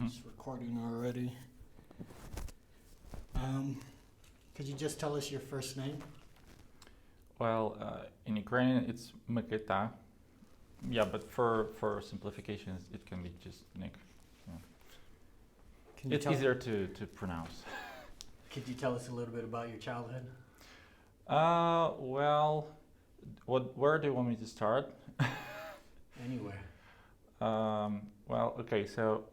It's recording already. Could you just tell us your first name? Well, in Ukrainian it's Mykita. Yeah, but for simplification, it can be just Nick. Can you It's tell, easier to pronounce. Could you tell us a little bit about your childhood? Well, where do you want me to start? Anywhere. Well, okay, so,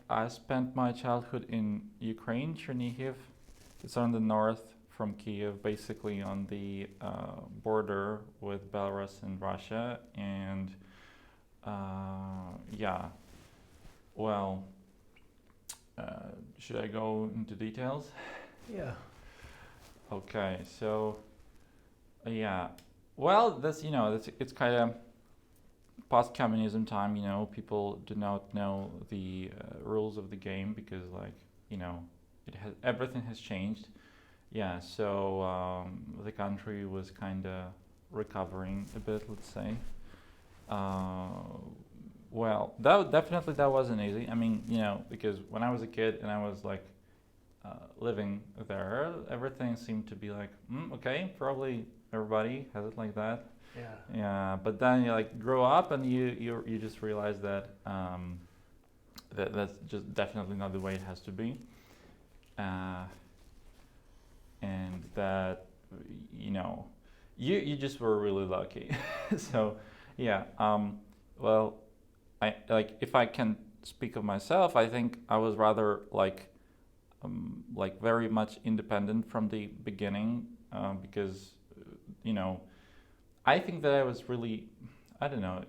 I spent my childhood in Ukraine, Chernihiv. It's on the north from Kiev, basically on the border with Belarus and Russia. And yeah, well, should I go into details? Yeah. Okay, so yeah, well, it's kind of post-communism time. People do not know the rules of the game because, like, everything has changed. Yeah, so the country was kind of recovering a bit, let's say. Well, that wasn't easy. I mean, because when I was a kid and I was like living there, everything seemed to be like, okay, probably everybody has it like that. Yeah. Yeah, but then you like grow up and you just realize that that's just definitely not the way it has to be, and that you just were really lucky. So yeah, well, I like if I can speak of myself, I think I was rather like very much independent from the beginning, because I think that I was really, I don't know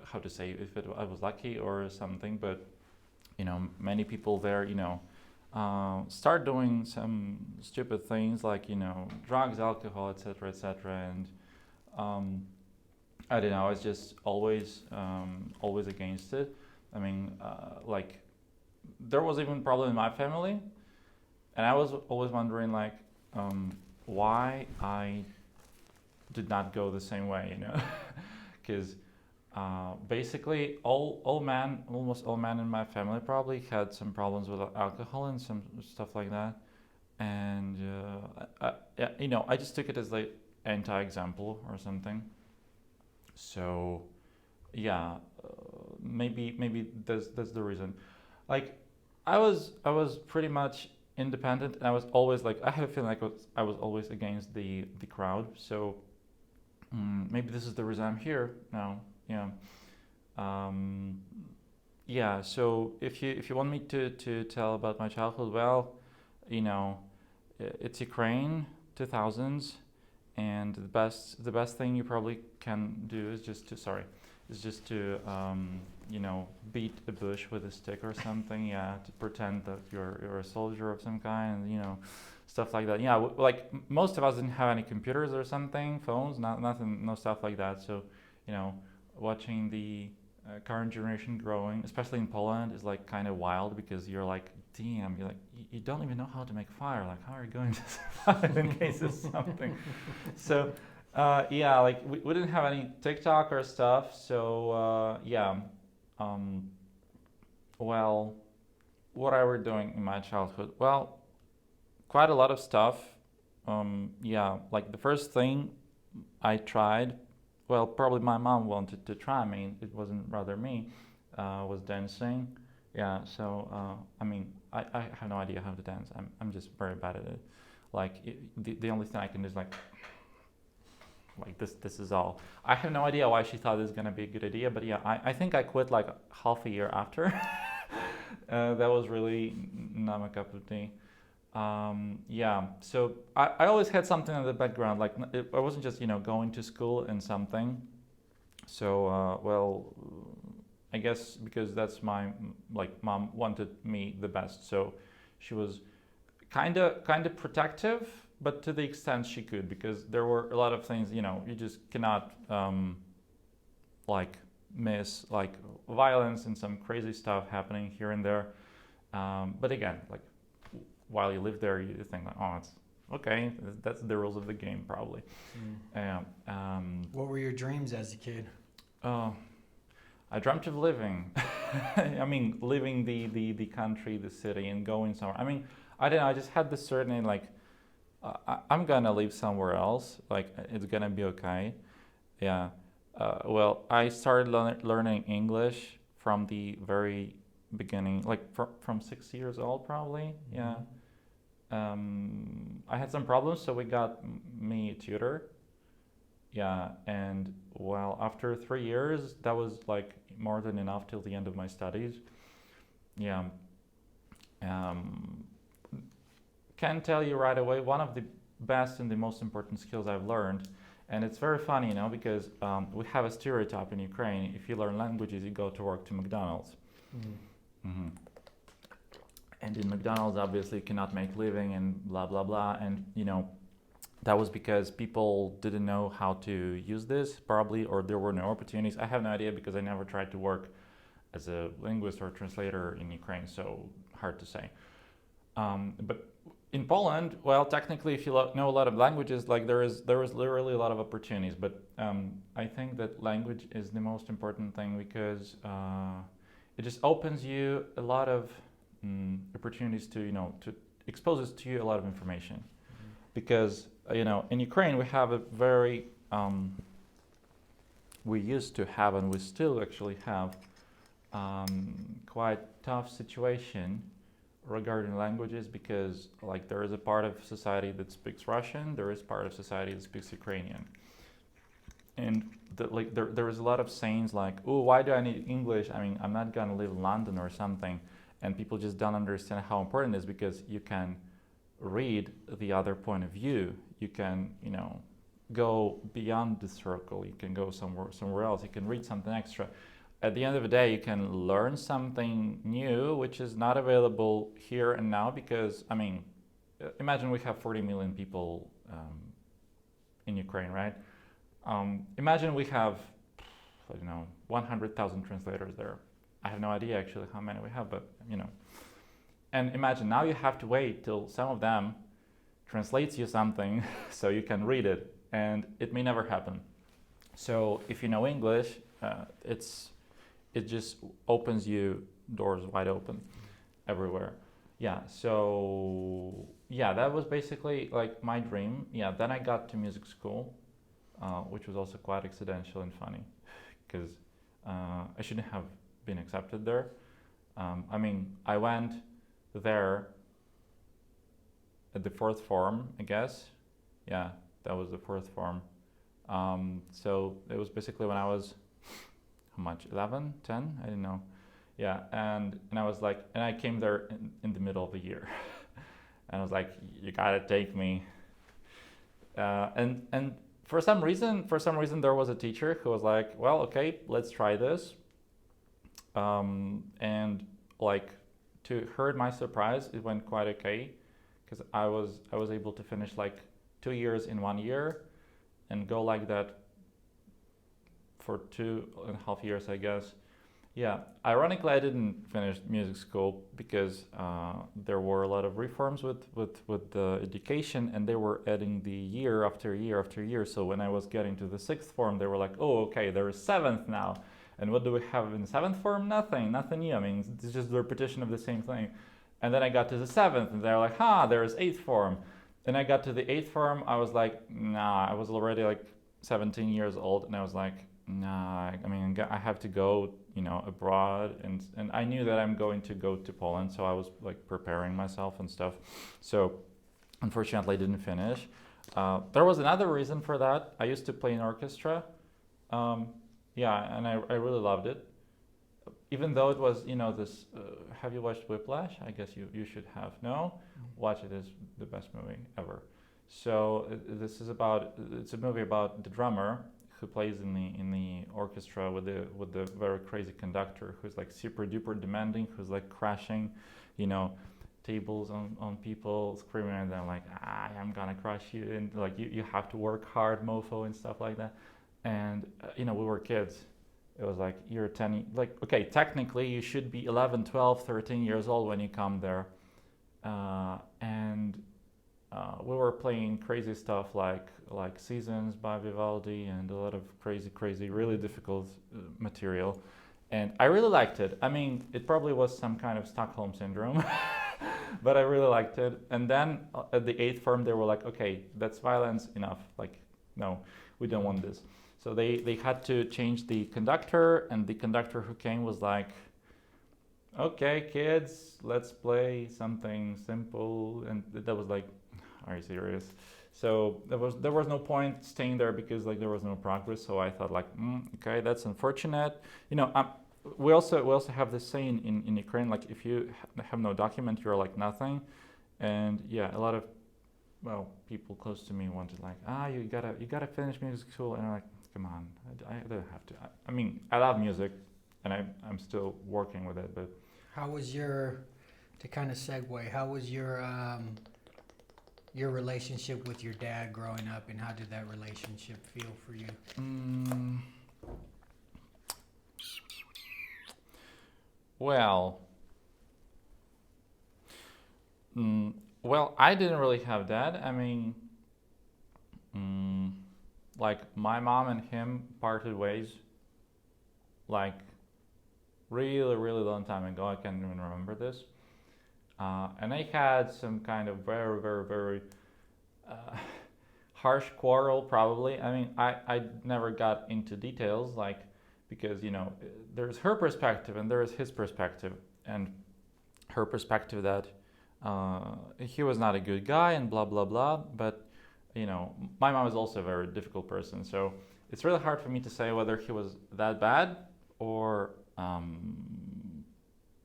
how to say if I was lucky or something, but many people there start doing some stupid things like drugs, alcohol, etc., etc. And I don't know, I was just always against it. I mean, like there was even problem in my family, and I was always wondering like why I did not go the same way, because basically almost all men in my family probably had some problems with alcohol and some stuff like that. And I just took it as like anti-example or something. So yeah, maybe that's the reason. Like I was pretty much independent, and I was always like I have a feeling like I was always against the crowd. So maybe this is the reason I'm here now. Yeah. Um, yeah. So if you want me to tell about my childhood, well, you know, it's Ukraine, 2000s, and the best thing you probably can do is just to beat a bush with a stick or something. Yeah, to pretend that you're a soldier of some kind, and stuff like that. Yeah, like most of us didn't have any computers or something, phones, nothing, no stuff like that. So, you know, watching the current generation growing, especially in Poland, is like kind of wild because you're like, damn, you're like, you don't even know how to make fire. Like, how are you going to survive in case of something? So, yeah, like we didn't have any TikTok or stuff. So, yeah. Um, well, what I were doing in my childhood? Well, quite a lot of stuff. Yeah, like the first thing I tried, well, probably my mom wanted to try. I mean, it wasn't rather me. Was dancing. Yeah, so I mean, I have no idea how to dance. I'm just very bad at it. Like the only thing I can do is like this is all. I have no idea why she thought this was gonna be a good idea, but yeah, I think I quit like half a year after. That was really not my cup of tea. Yeah, so I always had something in the background. Like I wasn't just going to school and something. So well, I guess because that's my like mom wanted me the best, so she was kind of protective, but to the extent she could, because there were a lot of things you just cannot like miss, like violence and some crazy stuff happening here and there. But again, like while you live there, you think like, oh, it's okay. That's the rules of the game, probably. Mm. Yeah. What were your dreams as a kid? Uh, I dreamt of living. I mean, leaving the country, the city, and going somewhere. I mean, I don't know. I just had this certain like, I'm gonna live somewhere else. Like, it's gonna be okay. Yeah. Well, I started learning English from the very beginning, like from 6 years old, probably. Yeah. I had some problems, so we got me a tutor. Yeah, and well, after 3 years, that was like more than enough till the end of my studies. Yeah, um, can tell you right away one of the best and the most important skills I've learned, and it's very funny, because we have a stereotype in Ukraine. If you learn languages, you go to work to McDonald's. Hmm. And in McDonald's, obviously, you cannot make living and blah blah blah, and that was because people didn't know how to use this, probably, or there were no opportunities. I have no idea because I never tried to work as a linguist or translator in Ukraine, so hard to say. But in Poland, well, technically, if you know a lot of languages, like there is literally a lot of opportunities. But I think that language is the most important thing because it just opens you a lot of opportunities to exposes to you a lot of information. Because in Ukraine we have a very we used to have and we still actually have quite tough situation regarding languages because like there is a part of society that speaks Russian, there is part of society that speaks Ukrainian, and there is a lot of sayings like, oh, why do I need English? I mean, I'm not gonna live in London or something, and people just don't understand how important it is because you can read the other point of view. You can, go beyond the circle. You can go somewhere else. You can read something extra. At the end of the day, you can learn something new, which is not available here and now because, I mean, imagine we have 40 million people in Ukraine, right? Imagine we have, 100,000 translators there. I have no idea actually how many we have, but, And imagine now you have to wait till some of them translates you something so you can read it, and it may never happen. So if you know English, it just opens you doors wide open everywhere. Yeah. So yeah, that was basically like my dream. Yeah. Then I got to music school, which was also quite accidental and funny, because I shouldn't have been accepted there. I mean, I went there at the fourth form, I guess. Yeah, that was the fourth form. So it was basically when I was, how much, 11, 10? I didn't know. Yeah, and I was like, and I came there in the middle of the year. And I was like, you gotta take me. And for some reason there was a teacher who was like, well, okay, let's try this. And like, to my surprise, it went quite okay, because I was able to finish like 2 years in 1 year, and go like that for 2.5 years, I guess. Yeah, ironically, I didn't finish music school because there were a lot of reforms with the education, and they were adding the year after year after year. So when I was getting to the sixth form, they were like, oh, okay, there is seventh now. And what do we have in seventh form? Nothing new. I mean, it's just the repetition of the same thing. And then I got to the seventh, and they're like, there is eighth form. And I got to the eighth form, I was like, nah, I was already like 17 years old, and I was like, nah, I mean, I have to go, abroad, and I knew that I'm going to go to Poland, so I was like preparing myself and stuff. So unfortunately, I didn't finish. There was another reason for that. I used to play in orchestra. Yeah, and I really loved it. Even though it was, this, have you watched Whiplash? I guess you should have. No? Watch it, it's the best movie ever. So it's a movie about the drummer who plays in the orchestra with the very crazy conductor who's like super duper demanding, who's like crashing, tables on people, screaming at them like, I'm gonna crush you, and like you have to work hard, mofo, and stuff like that. And we were kids. It was like, you're 10, like, okay, technically you should be 11, 12, 13 years old when you come there. And we were playing crazy stuff like Seasons by Vivaldi, and a lot of crazy, really difficult material. and I really liked it. I mean, it probably was some kind of Stockholm syndrome, but I really liked it. And then at the eighth firm, they were like, okay, that's violence enough. Like, no, we don't want this. So they had to change the conductor, and the conductor who came was like, okay, kids, let's play something simple. And that was like, are you serious? So there was no point staying there because like there was no progress. So I thought like, okay, that's unfortunate. You know, we also have this saying in Ukraine, like if you have no document, you're like nothing. And yeah, a lot of people close to me wanted like, you gotta finish music school, and I'm like, come on, I don't have to. I mean, I love music, and I'm still working with it, but. How was to kind of segue, how was your relationship with your dad growing up, and how did that relationship feel for you? Well, well, I didn't really have dad. I mean, like my mom and him parted ways, like really, really long time ago. I can't even remember this. And I had some kind of very, very, very harsh quarrel, probably. I mean, I never got into details, like, because, you know, there's her perspective and there is his perspective. And her perspective that he was not a good guy and blah, blah, blah. But, you know, my mom is also a very difficult person. So it's really hard for me to say whether he was that bad or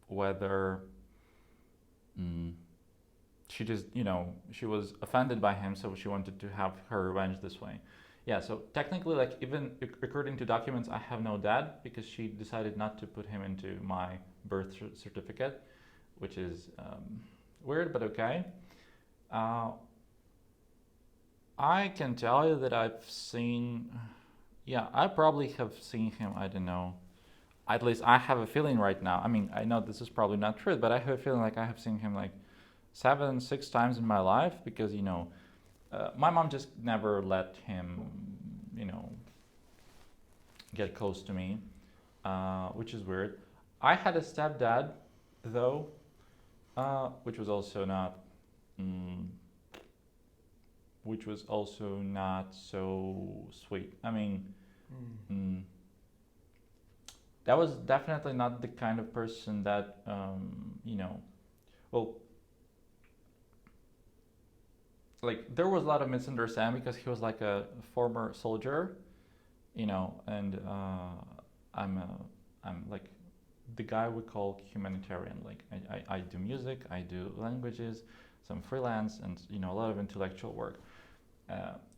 whether she just, you know, she was offended by him, so she wanted to have her revenge this way. Yeah, so technically, like, even according to documents, I have no dad because she decided not to put him into my birth certificate, which is weird, but okay. I can tell you that I've seen, yeah, I probably have seen him, I don't know, at least I have a feeling right now. I mean, I know this is probably not true, but I have a feeling like I have seen him like 6 times in my life because, you know, my mom just never let him, you know, get close to me, which is weird. I had a stepdad, though, which was also not so sweet. I mean, that was definitely not the kind of person that, you know, well, like there was a lot of misunderstanding because he was like a former soldier, you know, and I'm like the guy we call humanitarian. Like I do music, I do languages, some freelance, and, you know, a lot of intellectual work.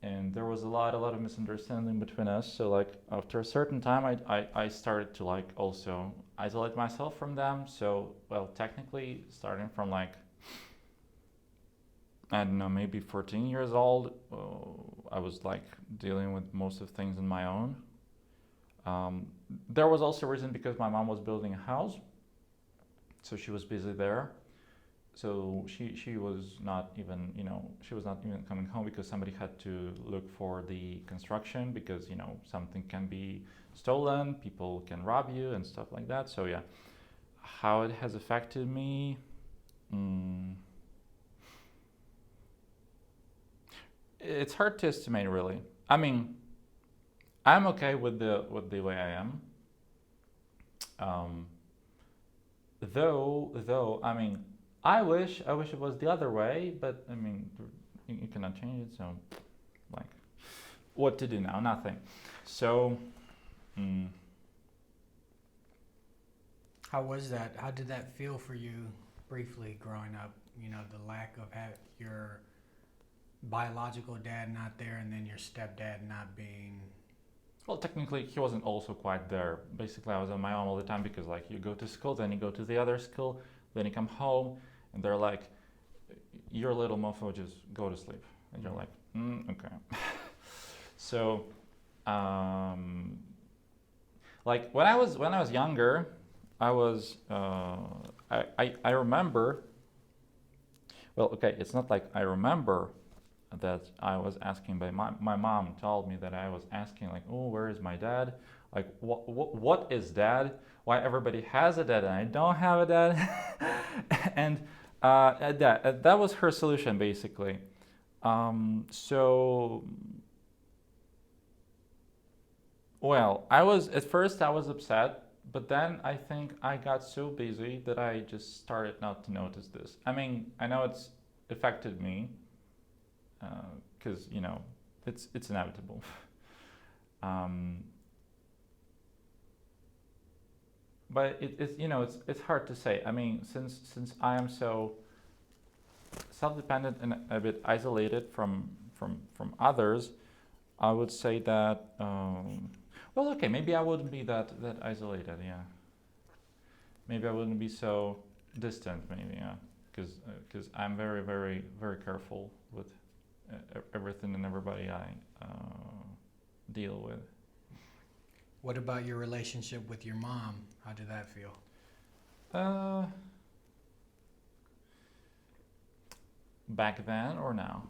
And there was a lot of misunderstanding between us. So like after a certain time, I started to like also isolate myself from them. So, well, technically starting from like, I don't know, maybe 14 years old, I was like dealing with most of things on my own. There was also a reason because my mom was building a house, so she was busy there. So she was not even, you know, she was not even coming home because somebody had to look for the construction because, you know, something can be stolen, people can rob you and stuff like that. So yeah, how it has affected me, it's hard to estimate really. I mean, I'm okay with the way I am. Though I mean, I wish it was the other way, but I mean, you cannot change it. So, like, what to do now? Nothing. So, How was that? How did that feel for you briefly growing up? You know, the lack of your biological dad not there, and then your stepdad not being. well, technically, he wasn't also quite there. Basically, I was on my own all the time because, like, you go to school, then you go to the other school, then you come home, and they're like, "You're a little mofo, just go to sleep." And you're like, "Okay." So, like when I was younger, I was I remember. Well, okay, it's not like I remember that I was asking, but my mom told me that I was asking like, "Oh, where is my dad?" Like, what is dad? Why everybody has a dad and I don't have a dad? And that was her solution, basically. So, well, at first I was upset, but then I think I got so busy that I just started not to notice this. I mean, I know it's affected me, because it's inevitable. um, but it's hard to say. I mean, since I am so self-dependent and a bit isolated from others, I would say that well, okay, maybe I wouldn't be that isolated. Yeah, maybe I wouldn't be so distant. Maybe, yeah, because I'm very very very careful with everything and everybody I deal with. What about your relationship with your mom? How did that feel? Uh, Back then or now?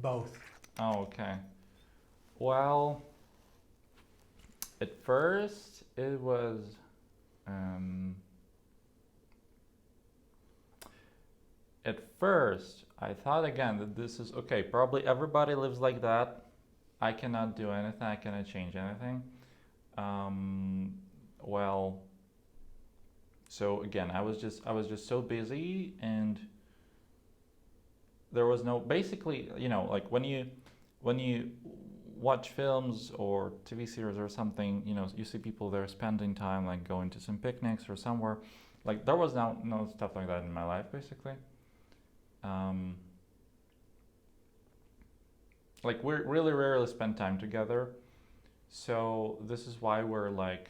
Both. Oh, okay. Well, at first it was. At first, I thought again that this is okay. Probably everybody lives like that. I cannot do anything. I cannot change anything. Well, so again, I was just so busy, and there was no basically, like when you watch films or TV series or something, you see people there spending time like going to some picnics or somewhere. Like there was no stuff like that in my life, basically. Like we really rarely spend time together, so this is why we're like,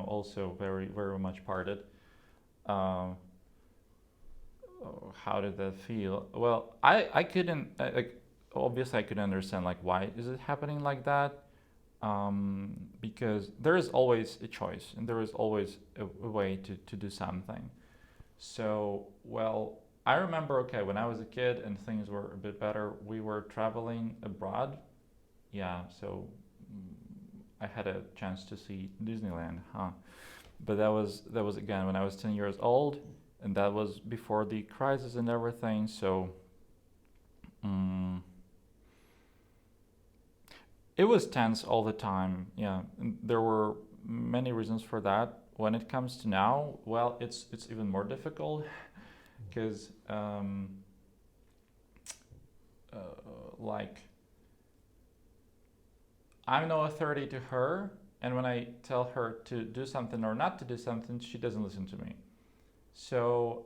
also very very much parted. Uh, how did that feel? Well, I couldn't like obviously I could understand like why is it happening like that, because there is always a choice and there is always a way to do something. So, well, I remember, okay, when I was a kid and things were a bit better, we were traveling abroad. Yeah, so I had a chance to see Disneyland, huh? But that was again when I was 10 years old, and that was before the crisis and everything. So, it was tense all the time. Yeah, and there were many reasons for that. When it comes to now, well, it's even more difficult because like I'm no authority to her, and when I tell her to do something or not to do something, she doesn't listen to me. So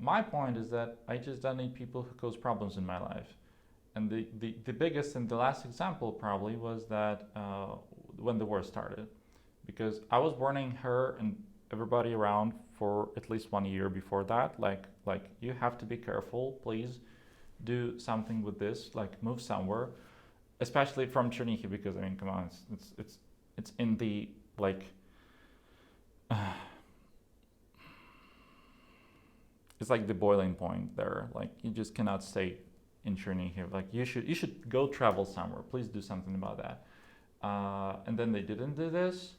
my point is that I just don't need people who cause problems in my life. And the biggest and the last example probably was that when the war started, because I was warning her and everybody around for at least 1 year before that, like you have to be careful, please do something with this, like move somewhere, especially from Chernihiv, because I mean, come on, it's in the like. It's like the boiling point there. Like you just cannot stay in Chernihiv. Like you should go travel somewhere. Please do something about that. And then they didn't do this,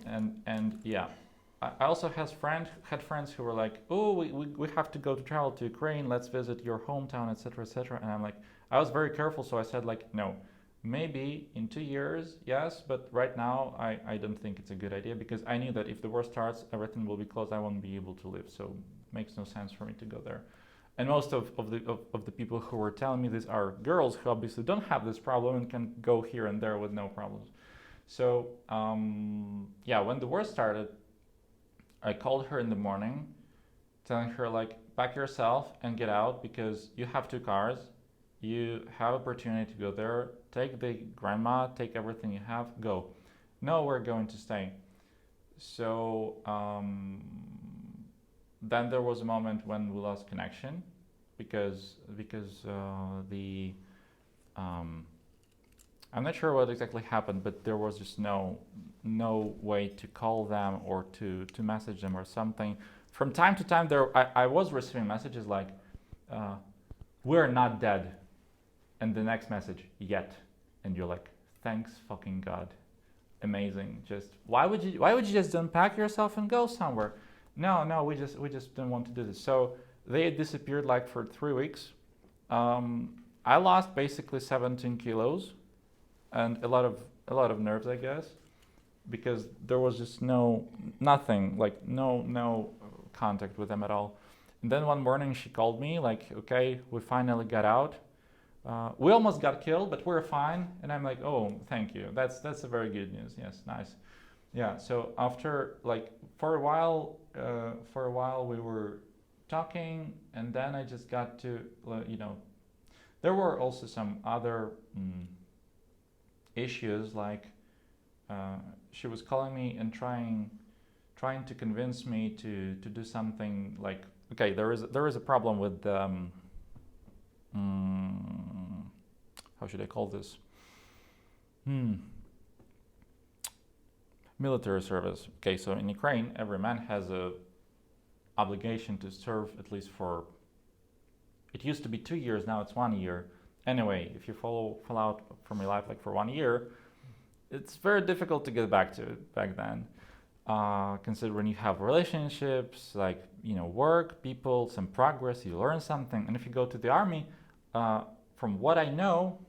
and yeah, I also had friends who were like, oh, we have to go to travel to Ukraine. Let's visit your hometown, etc., etc. And I'm like, I was very careful, so I said like, no, maybe in 2 years, yes, but right now I don't think it's a good idea because I knew that if the war starts, everything will be closed. I won't be able to live, so it makes no sense for me to go there. And most of the people who were telling me this are girls who obviously don't have this problem and can go here and there with no problems. So yeah, when the war started, I called her in the morning, telling her like, pack yourself and get out because you have 2 cars. You have opportunity to go there. Take the grandma, take everything you have, go. No, we're going to stay. So then there was a moment when we lost connection because the I'm not sure what exactly happened, but there was just no way to call them or to message them or something. From time to time, I was receiving messages like, "We're not dead," and the next message, "Yet," and you're like, "Thanks fucking God." amazing. Just why would you just unpack yourself and go somewhere? No, we just didn't want to do this. So they had disappeared like for 3 weeks. I lost basically 17 kilos and a lot of nerves, I guess, because there was just nothing, like no contact with them at all. And then one morning she called me like, okay, we finally got out. We almost got killed, but we're fine. And I'm like, oh, thank you. That's a very good news. Yes, nice. Yeah. So after like for a while we were talking, and then I just got to there were also some other issues like she was calling me and trying to convince me to do something like, okay, there is a problem with how should I call this? Military service. Okay, so in Ukraine, every man has a obligation to serve at least for. It used to be 2 years, now it's 1 year. Anyway, if you fall out from your life like for 1 year, it's very difficult to get back to it back then. Considering you have relationships, like work, people, some progress, you learn something, and if you go to the army, from what I know,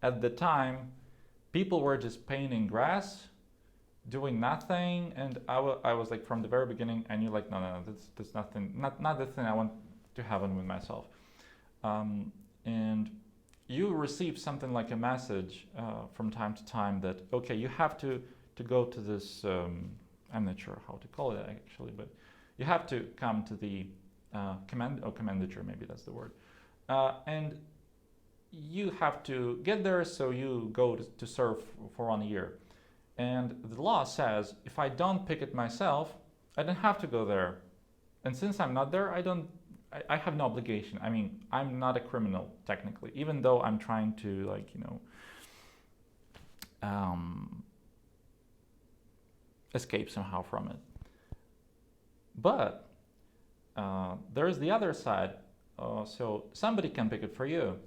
at the time, people were just painting grass, doing nothing, and I was like from the very beginning, I knew like no, that's nothing, not the thing I want to happen with myself. And you receive something like a message from time to time that okay, you have to go to this. I'm not sure how to call it actually, but you have to come to the commandature, maybe that's the word, and you have to get there. So you go to serve for 1 year, and the law says if I don't pick it myself, I don't have to go there, and since I'm not there, I have no obligation. I mean, I'm not a criminal technically, even though I'm trying to escape somehow from it. But there's the other side. So somebody can pick it for you.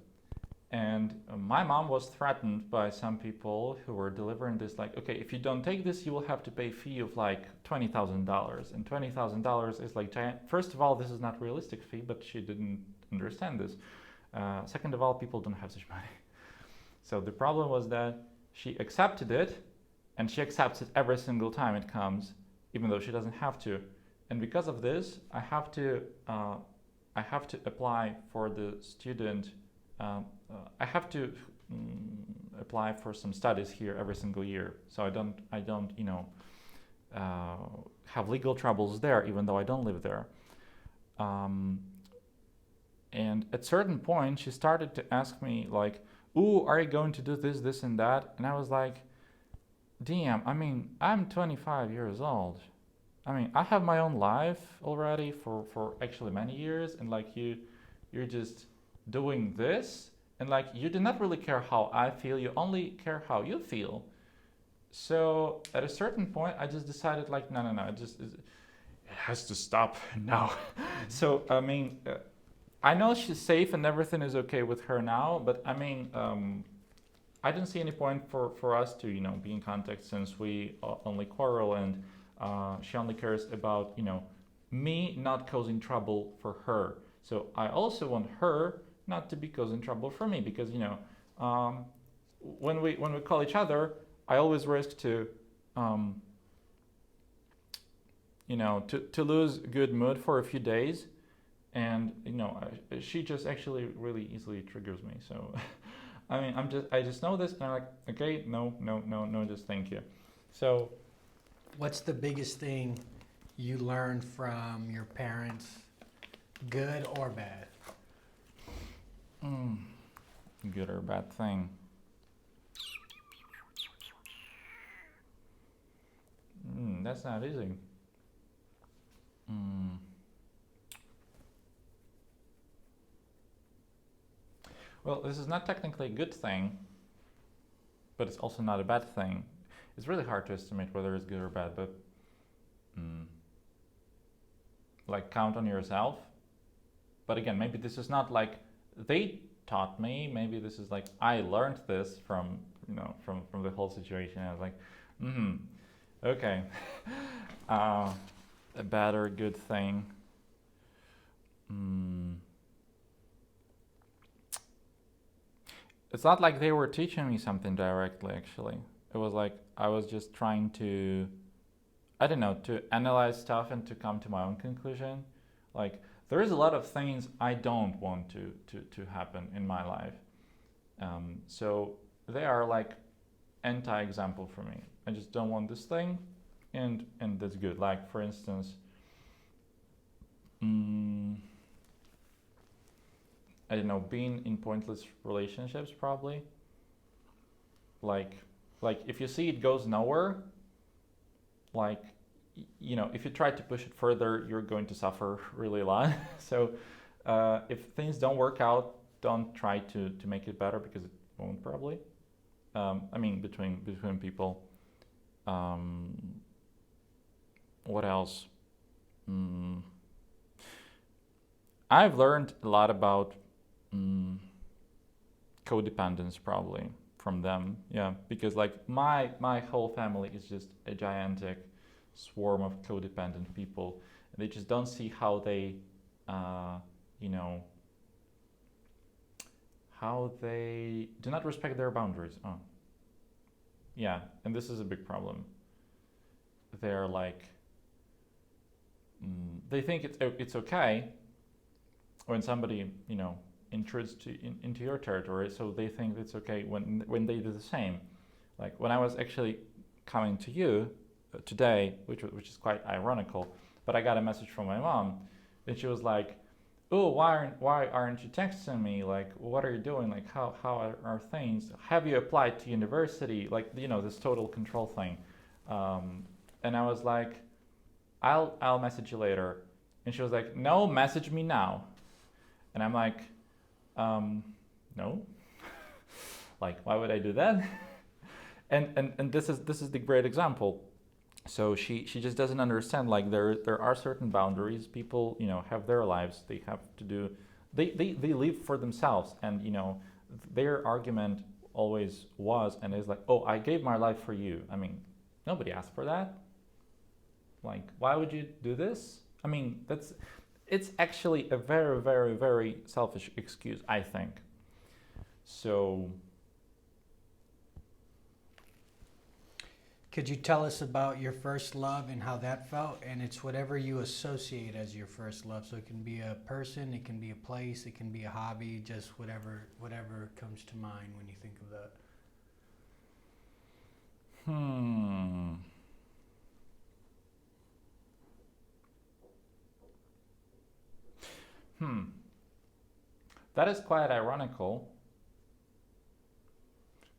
And my mom was threatened by some people who were delivering this, like, okay, if you don't take this, you will have to pay a fee of like $20,000. And $20,000 is like giant. First of all, this is not a realistic fee, but she didn't understand this. Second of all, people don't have such money. So the problem was that she accepted it, and she accepts it every single time it comes, even though she doesn't have to. And because of this, I have to apply for the student. I have to apply for some studies here every single year, so I don't have legal troubles there, even though I don't live there. And at certain point, she started to ask me like, "Ooh, are you going to do this, and that?" And I was like, "Damn! I mean, I'm 25 years old. I mean, I have my own life already for actually many years, and like you're just doing this." And like you do not really care how I feel, you only care how you feel. So at a certain point, I just decided like, no, it has to stop now. So I mean, I know she's safe and everything is okay with her now, but I mean, I don't see any point for us to be in contact, since we only quarrel, and she only cares about me not causing trouble for her. So I also want her not to be causing trouble for me, because when we call each other, I always risk to lose good mood for a few days, and she just actually really easily triggers me. So I mean, I just know this, and I'm like, okay, no, just thank you. So What's the biggest thing you learned from your parents, good or bad? Good or bad thing? That's not easy. Well, this is not technically a good thing, but it's also not a bad thing. It's really hard to estimate whether it's good or bad, but like count on yourself. But again, maybe this is not like they taught me. Maybe this is like I learned this from the whole situation. I was like, Mm-hmm. Okay. Uh, a bad or good thing. Mm. It's not like they were teaching me something directly, actually. It was like I was just trying to, I don't know, to analyze stuff and to come to my own conclusion. Like, there is a lot of things I don't want to happen in my life. So they are like anti-example for me. I just don't want this thing, and that's good. Like, for instance, mm, I don't know, being in pointless relationships probably. Like, like if you see it goes nowhere, like you know, if you try to push it further, you're going to suffer really a lot. So if things don't work out, don't try to make it better because it won't probably. I mean, between people. Um, what else? Mm, I've learned a lot about mm, codependence probably from them. Yeah, because like my whole family is just a gigantic swarm of codependent people. And they just don't see how they, uh, you know, how they do not respect their boundaries. Oh, yeah, and this is a big problem. They're like, they think it's okay when somebody intrudes into your territory, so they think it's okay when they do the same. Like when I was actually coming to you today, which is quite ironical, but I got a message from my mom, and she was like, "Oh, why aren't you texting me? Like, what are you doing? Like, how are things? Have you applied to university? Like, this total control thing." And I was like, "I'll message you later," and she was like, "No, message me now." And I'm like, no, like why would I do that? And this is the great example. So she just doesn't understand, like there are certain boundaries. People have their lives, they have to do, they live for themselves, and their argument always was and is like, oh, I gave my life for you. I mean, nobody asked for that. Like, why would you do this? I mean, it's actually a very, very, very selfish excuse, I think. So, Could you tell us about your first love and how that felt? And it's whatever you associate as your first love. So it can be a person, it can be a place, it can be a hobby, just whatever comes to mind when you think of that. hmm, hmm, that is quite ironical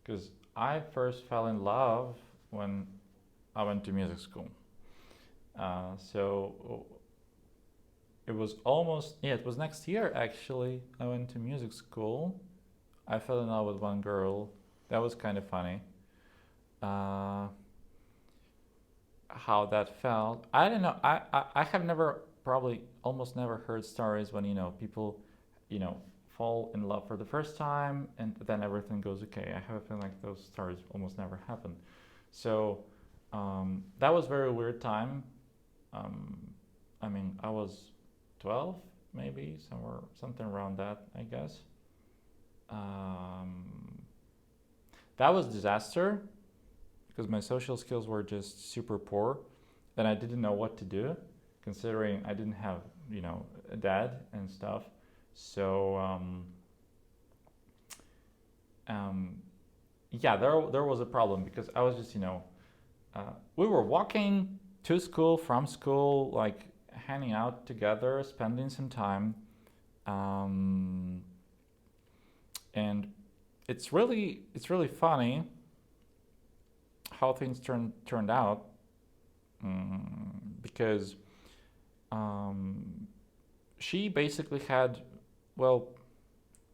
because I first fell in love when I went to music school. So it was almost, yeah, it was next year actually. I went to music school. I fell in love with one girl. That was kind of funny. Uh, how that felt. I don't know. I have never, probably almost never heard stories when people you know fall in love for the first time and then everything goes okay. I have a feeling like those stories almost never happen. So that was a very weird time. Um, I mean, I was 12, maybe somewhere, something around that, I guess. Um, that was disaster because my social skills were just super poor, and I didn't know what to do, considering I didn't have a dad and stuff. So um, yeah, there was a problem because I was just we were walking to school from school, like hanging out together, spending some time, um, and it's really funny how things turned out, because um, she basically had, well,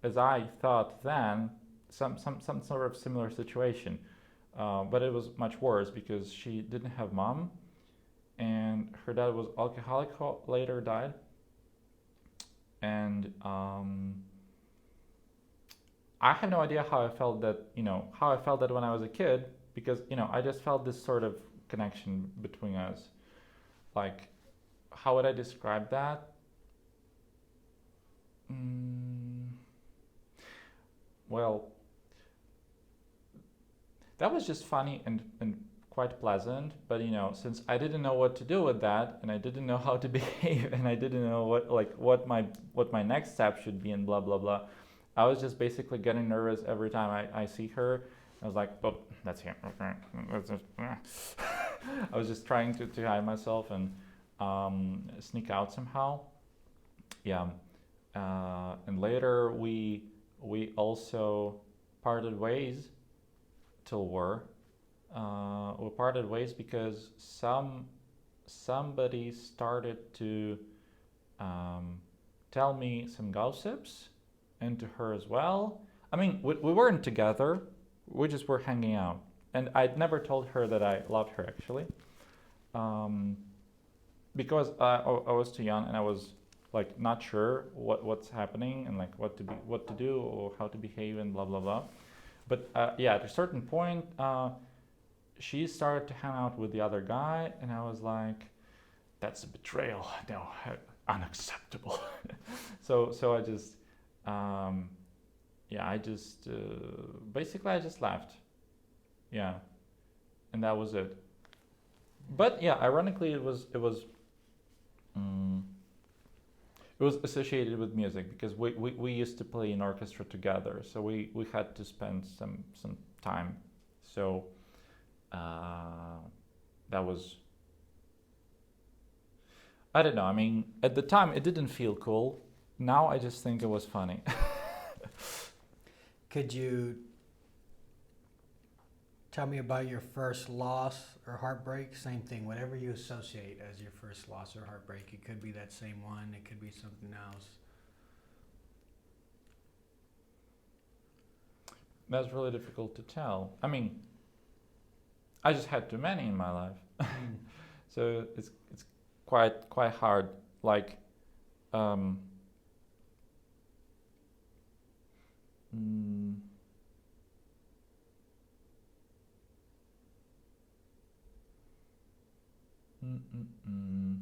as I thought then, some sort of similar situation, but it was much worse because she didn't have mom, and her dad was alcoholic, later died, and I have no idea how I felt that when I was a kid because I just felt this sort of connection between us. Like, how would I describe that? Mm, well, that was just funny and quite pleasant. But since I didn't know what to do with that, and I didn't know how to behave, and I didn't know what my next step should be, and blah blah blah, I was just basically getting nervous every time I see her. I was like, oh, that's here. Okay, I was just trying to hide myself and sneak out somehow. Yeah, and later we also parted ways till war. We parted ways because somebody started to tell me some gossips, and to her as well. I mean, we weren't together. We just were hanging out, and I'd never told her that I loved her actually, because I was too young and I was like not sure what's happening and like what to do or how to behave and blah blah blah. But yeah, at a certain point, she started to hang out with the other guy, and I was like, "That's a betrayal. No, unacceptable." So I just, yeah, I just basically I just left. Yeah, and that was it. But yeah, ironically, it was associated with music because we used to play in orchestra together, so we had to spend some time. So that was, I don't know. I mean, at the time it didn't feel cool. Now I just think it was funny. Could you tell me about your first loss or heartbreak? Same thing, whatever you associate as your first loss or heartbreak. It could be that same one, it could be something else. That's really difficult to tell. I mean, I just had too many in my life, so it's quite hard. Like, mm, mm, mm, mm.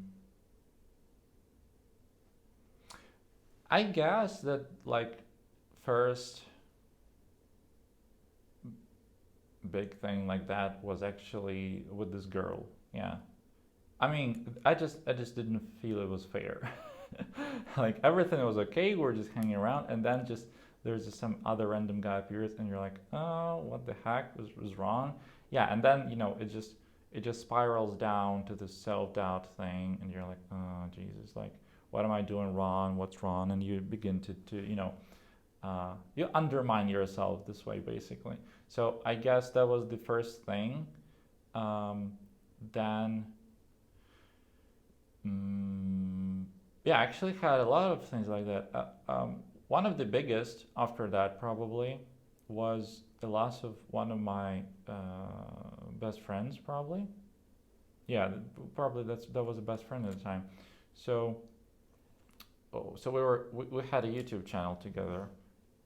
I guess that like first big thing like that was actually with this girl. Yeah. I mean, I just didn't feel it was fair. Like everything was okay, we were just hanging around, and then there's just some other random guy appears, and you're like, oh, what the heck was wrong? Yeah, and then it just spirals down to this self doubt thing, and you're like, oh Jesus, like what am I doing wrong? What's wrong? And you begin to you undermine yourself this way basically. So I guess that was the first thing. Then yeah, I actually had a lot of things like that. One of the biggest after that probably was the loss of one of my best friends. Probably, yeah, probably that was a best friend at the time. So, so we had a YouTube channel together,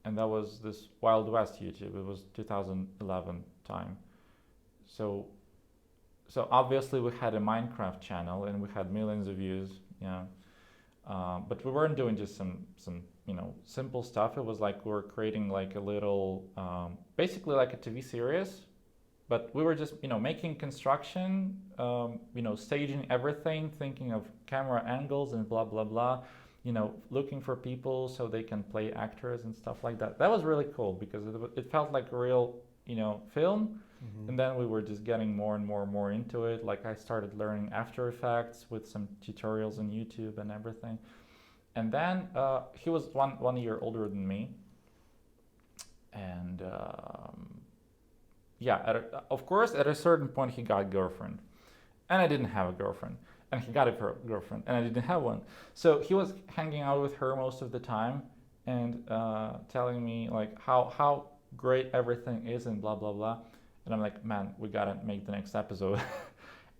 and that was this Wild West YouTube. It was 2011 time. So obviously we had a Minecraft channel and we had millions of views. Yeah. But we weren't doing just some simple stuff. It was like we were creating like a little basically like a TV series, but we were just making construction, staging everything, thinking of camera angles and blah blah blah, looking for people so they can play actors and stuff like that. That was really cool because it felt like a real film. Mm-hmm. And then we were just getting more and more and more into it. Like I started learning After Effects with some tutorials on YouTube and everything. And then he was one year older than me. And yeah, of course, at a certain point he got a girlfriend. And I didn't have a girlfriend. And he got a girlfriend. And I didn't have one. So he was hanging out with her most of the time and telling me like how great everything is and blah, blah, blah. And I'm like, man, we gotta make the next episode.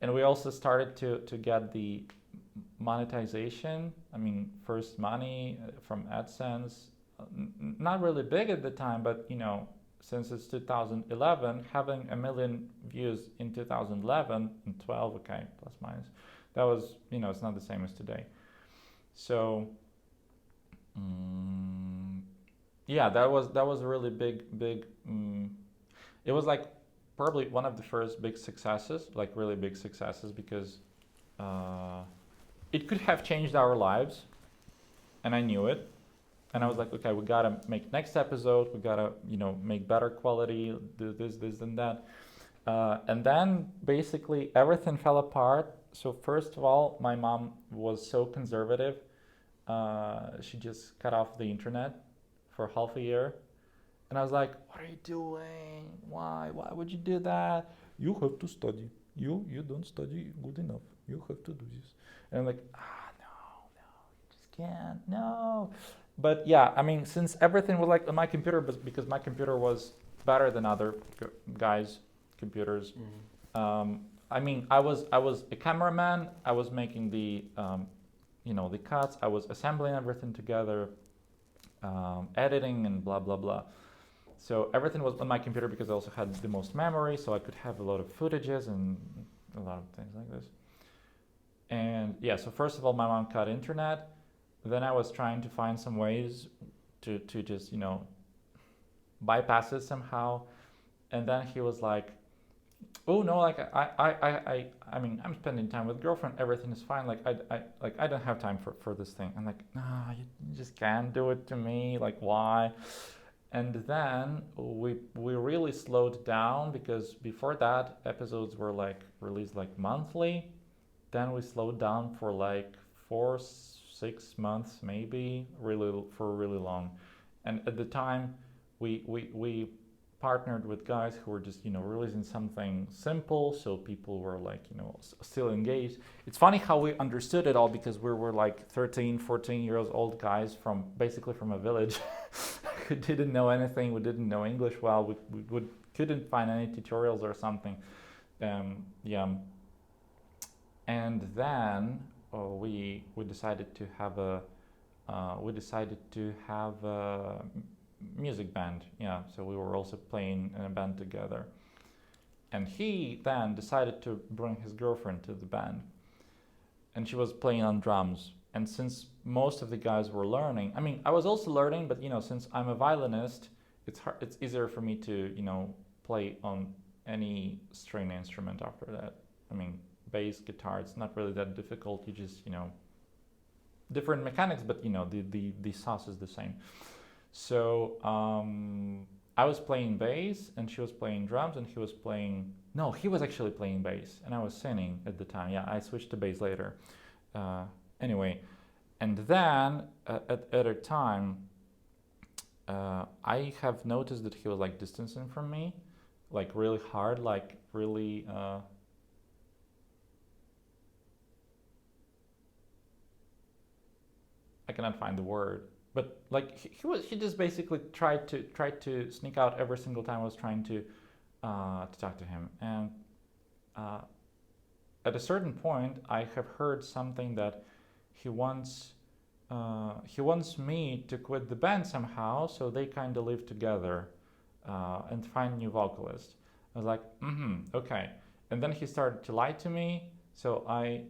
And we also started to get the monetization. I mean, first money from AdSense, not really big at the time, but since it's 2011, having a million views in 2011 and 12, okay, plus minus, that was, it's not the same as today. So, yeah, that was a really big. It was like probably one of the first big successes, like really big successes, because it could have changed our lives, and I knew it. And I was like, okay, we gotta make next episode. We gotta, make better quality, do this, and that. And then basically everything fell apart. So first of all, my mom was so conservative. She just cut off the internet for half a year. And I was like, what are you doing? Why? Why would you do that? You have to study. You don't study good enough. You have to do this. And I'm like, no, you just can't. No. But yeah, I mean, since everything was like on my computer, but because my computer was better than other guys' computers, I mean, I was a cameraman. I was making the the cuts. I was assembling everything together, editing and blah blah blah. So everything was on my computer because I also had the most memory, so I could have a lot of footages and a lot of things like this. And yeah, so first of all, my mom cut internet. Then I was trying to find some ways to just, bypass it somehow. And then he was like, oh no, like I mean, I'm spending time with girlfriend, everything is fine. Like I don't have time for this thing. I'm like, no, you just can't do it to me. Like why? And then we really slowed down, because before that episodes were like released like monthly. Then we slowed down for like 4-6 months, maybe, for really long. And at the time, we partnered with guys who were just releasing something simple, so people were like still engaged. It's funny how we understood it all, because we were like 13, 14 years old guys from basically from a village who didn't know anything. We didn't know English well. We couldn't find any tutorials or something. Yeah. And then we decided to have a music band. Yeah, so we were also playing in a band together. And he then decided to bring his girlfriend to the band, and she was playing on drums. And since most of the guys were learning, I mean, I was also learning, but since I'm a violinist, it's easier for me to play on any string instrument after that. I mean, bass, guitar, it's not really that difficult. You just, different mechanics, but the sauce is the same. So I was playing bass and she was playing drums, and he was actually playing bass and I was singing at the time. Yeah, I switched to bass later. Anyway, and then at a time, I have noticed that he was like distancing from me, like really hard, like really I cannot find the word, but like he just basically tried to sneak out every single time I was trying to talk to him. And at a certain point, I have heard something that he wants me to quit the band somehow, so they kind of live together and find new vocalist. I was like, okay. And then he started to lie to me. So I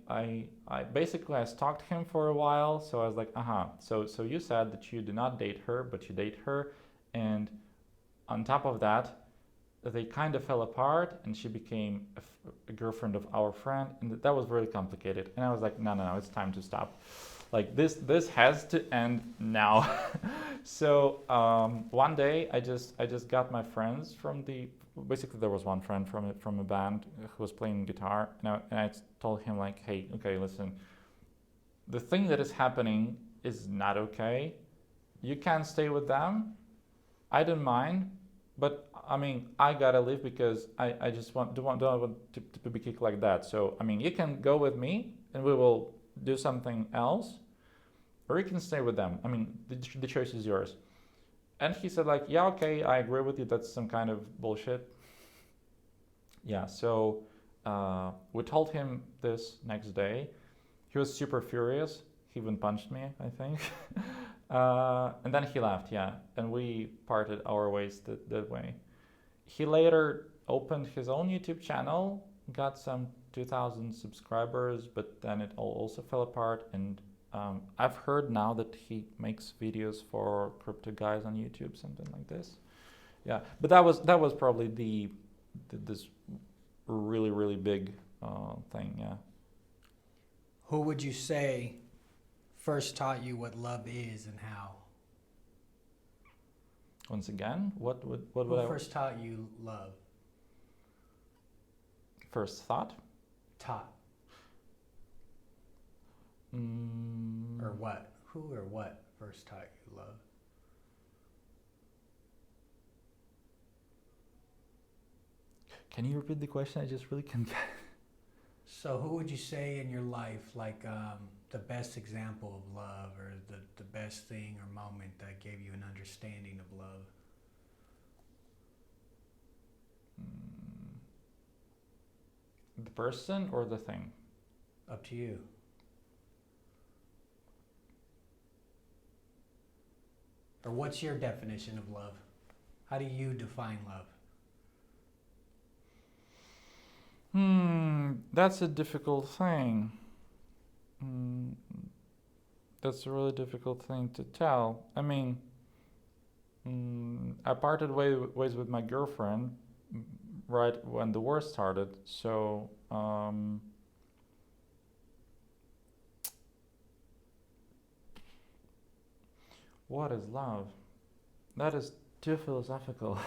basically I stalked him for a while. So I was like, so you said that you do not date her, but you date her, and on top of that, they kind of fell apart, and she became a girlfriend of our friend, and that was really complicated. And I was like, no, it's time to stop. Like this has to end now. So one day I just got my friends from basically there was one friend from a band who was playing guitar, and I told him like, hey, okay, listen, the thing that is happening is not okay. You can stay with them. I don't mind, but I mean, I gotta leave because I just don't want to be kicked like that. So I mean, you can go with me and we will do something else, or you can stay with them. I mean, the choice is yours. And he said like, yeah, okay, I agree with you. That's some kind of bullshit. Yeah, so we told him this next day. He was super furious. He even punched me, I think. And then he left, yeah. And we parted our ways that way. he later opened his own YouTube channel, got some 2,000 subscribers, but then it all also fell apart. And I've heard now that he makes videos for crypto guys on YouTube, something like this. Yeah, but that was probably this really big thing. Yeah. Who would you say first taught you what love is and how? Once again, what would Who I first taught you love? first thought? Taught. Or what? Who or what first taught you love? Can you repeat the question? I just really can't get it. So who would you say in your life, like the best example of love, or the best thing or moment that gave you an understanding of love? The person or the thing? Up to you. Or what's your definition of love? How do you define love? That's a difficult thing. That's a really difficult thing to tell. I mean, I parted ways with my girlfriend right when the war started. So, what is love? That is too philosophical.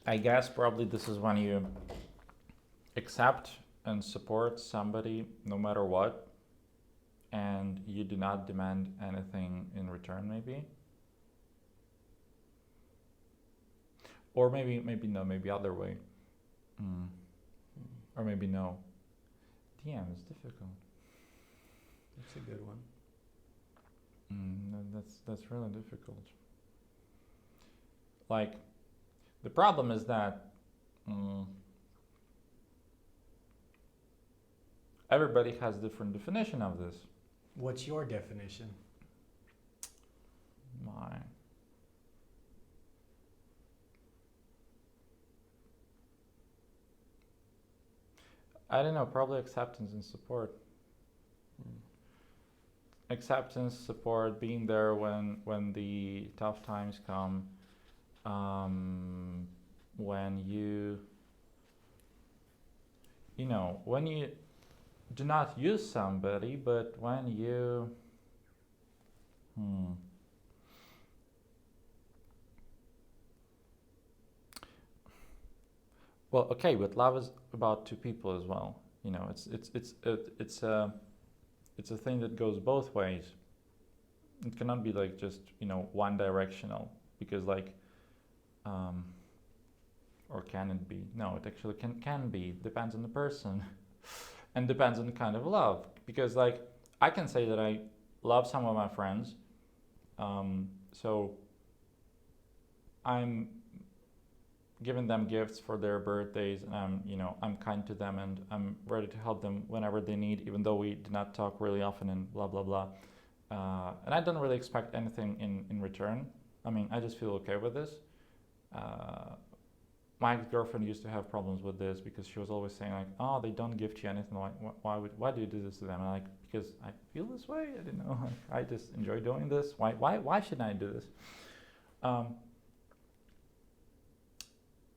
I guess probably this is when you accept and support somebody no matter what, and you do not demand anything in return, maybe. Or maybe no, maybe other way. Or maybe no. Damn, it's difficult. That's a good one. That's really difficult. Like, the problem is that everybody has different definition of this. What's your definition? My. I don't know, probably acceptance and support. Acceptance, support, being there when the tough times come, when you know, when you do not use somebody, but when you well, okay, but love is about two people as well. You know, it's a thing that goes both ways. It cannot be like just, one directional, because like, or can it be? No, it actually can be. Depends on the person, and depends on the kind of love. Because like, I can say that I love some of my friends, so I'm giving them gifts for their birthdays, and I'm kind to them, and I'm ready to help them whenever they need, even though we do not talk really often and blah blah blah. And I don't really expect anything in return. I mean, I just feel okay with this. My ex-girlfriend used to have problems with this because she was always saying like, "Oh, they don't gift you anything. Why do you do this to them?" And I'm like, because I feel this way. I don't know. I just enjoy doing this. Why should I do this?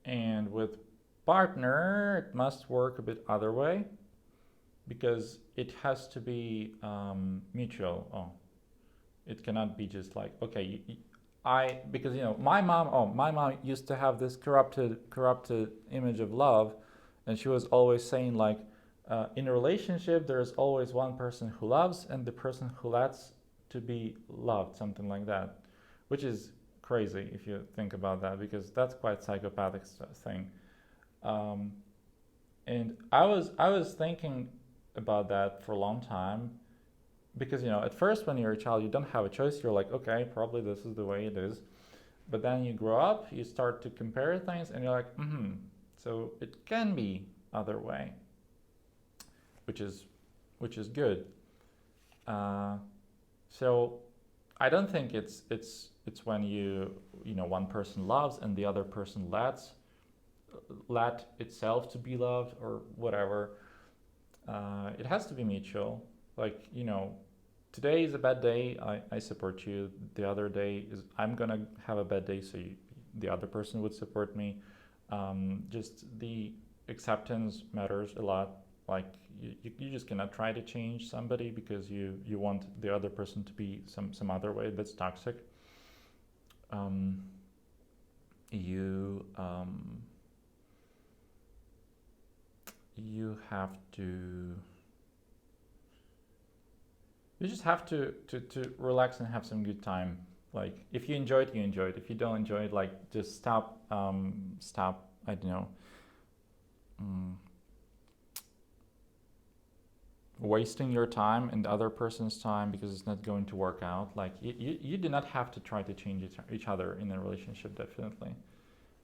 And with partner, it must work a bit other way, because it has to be mutual. Oh, it cannot be just like, okay, because my mom used to have this corrupted image of love, and she was always saying like, in a relationship there is always one person who loves and the person who lets to be loved, something like that, which is crazy if you think about that, because that's quite psychopathic thing. And I was thinking about that for a long time, because at first when you're a child you don't have a choice. You're like, okay, probably this is the way it is. But then you grow up, you start to compare things, and you're like, so it can be other way, which is good. So I don't think it's when you know one person loves and the other person let itself to be loved or whatever. It has to be mutual. Like, you know, today is a bad day. I support you. The other day is I'm gonna have a bad day, so the other person would support me. Just the acceptance matters a lot. Like you just cannot try to change somebody because you want the other person to be some other way. That's toxic. Um, you you have to you just have to relax and have some good time. Like if you enjoy it, you enjoy it. If you don't enjoy it, like just stop. I don't know. Mm, Wasting your time and the other person's time because it's not going to work out. Like you do not have to try to change each other in a relationship. Definitely.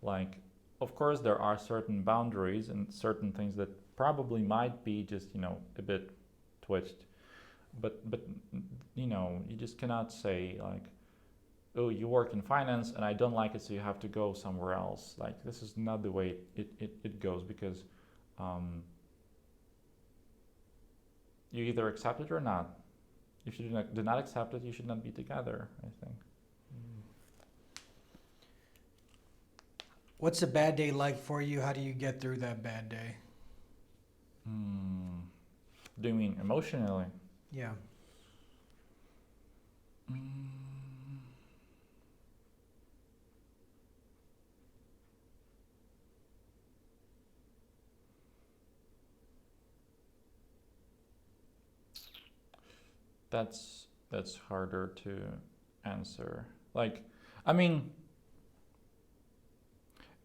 Like, of course, there are certain boundaries and certain things that probably might be just a bit twitched, but you just cannot say like, oh, you work in finance and I don't like it, so you have to go somewhere else. Like this is not the way it goes because you either accept it or not. If you do not accept it, you should not be together, I think. What's a bad day like for you? How do you get through that bad day? Do you mean emotionally? Yeah. That's harder to answer. Like, I mean,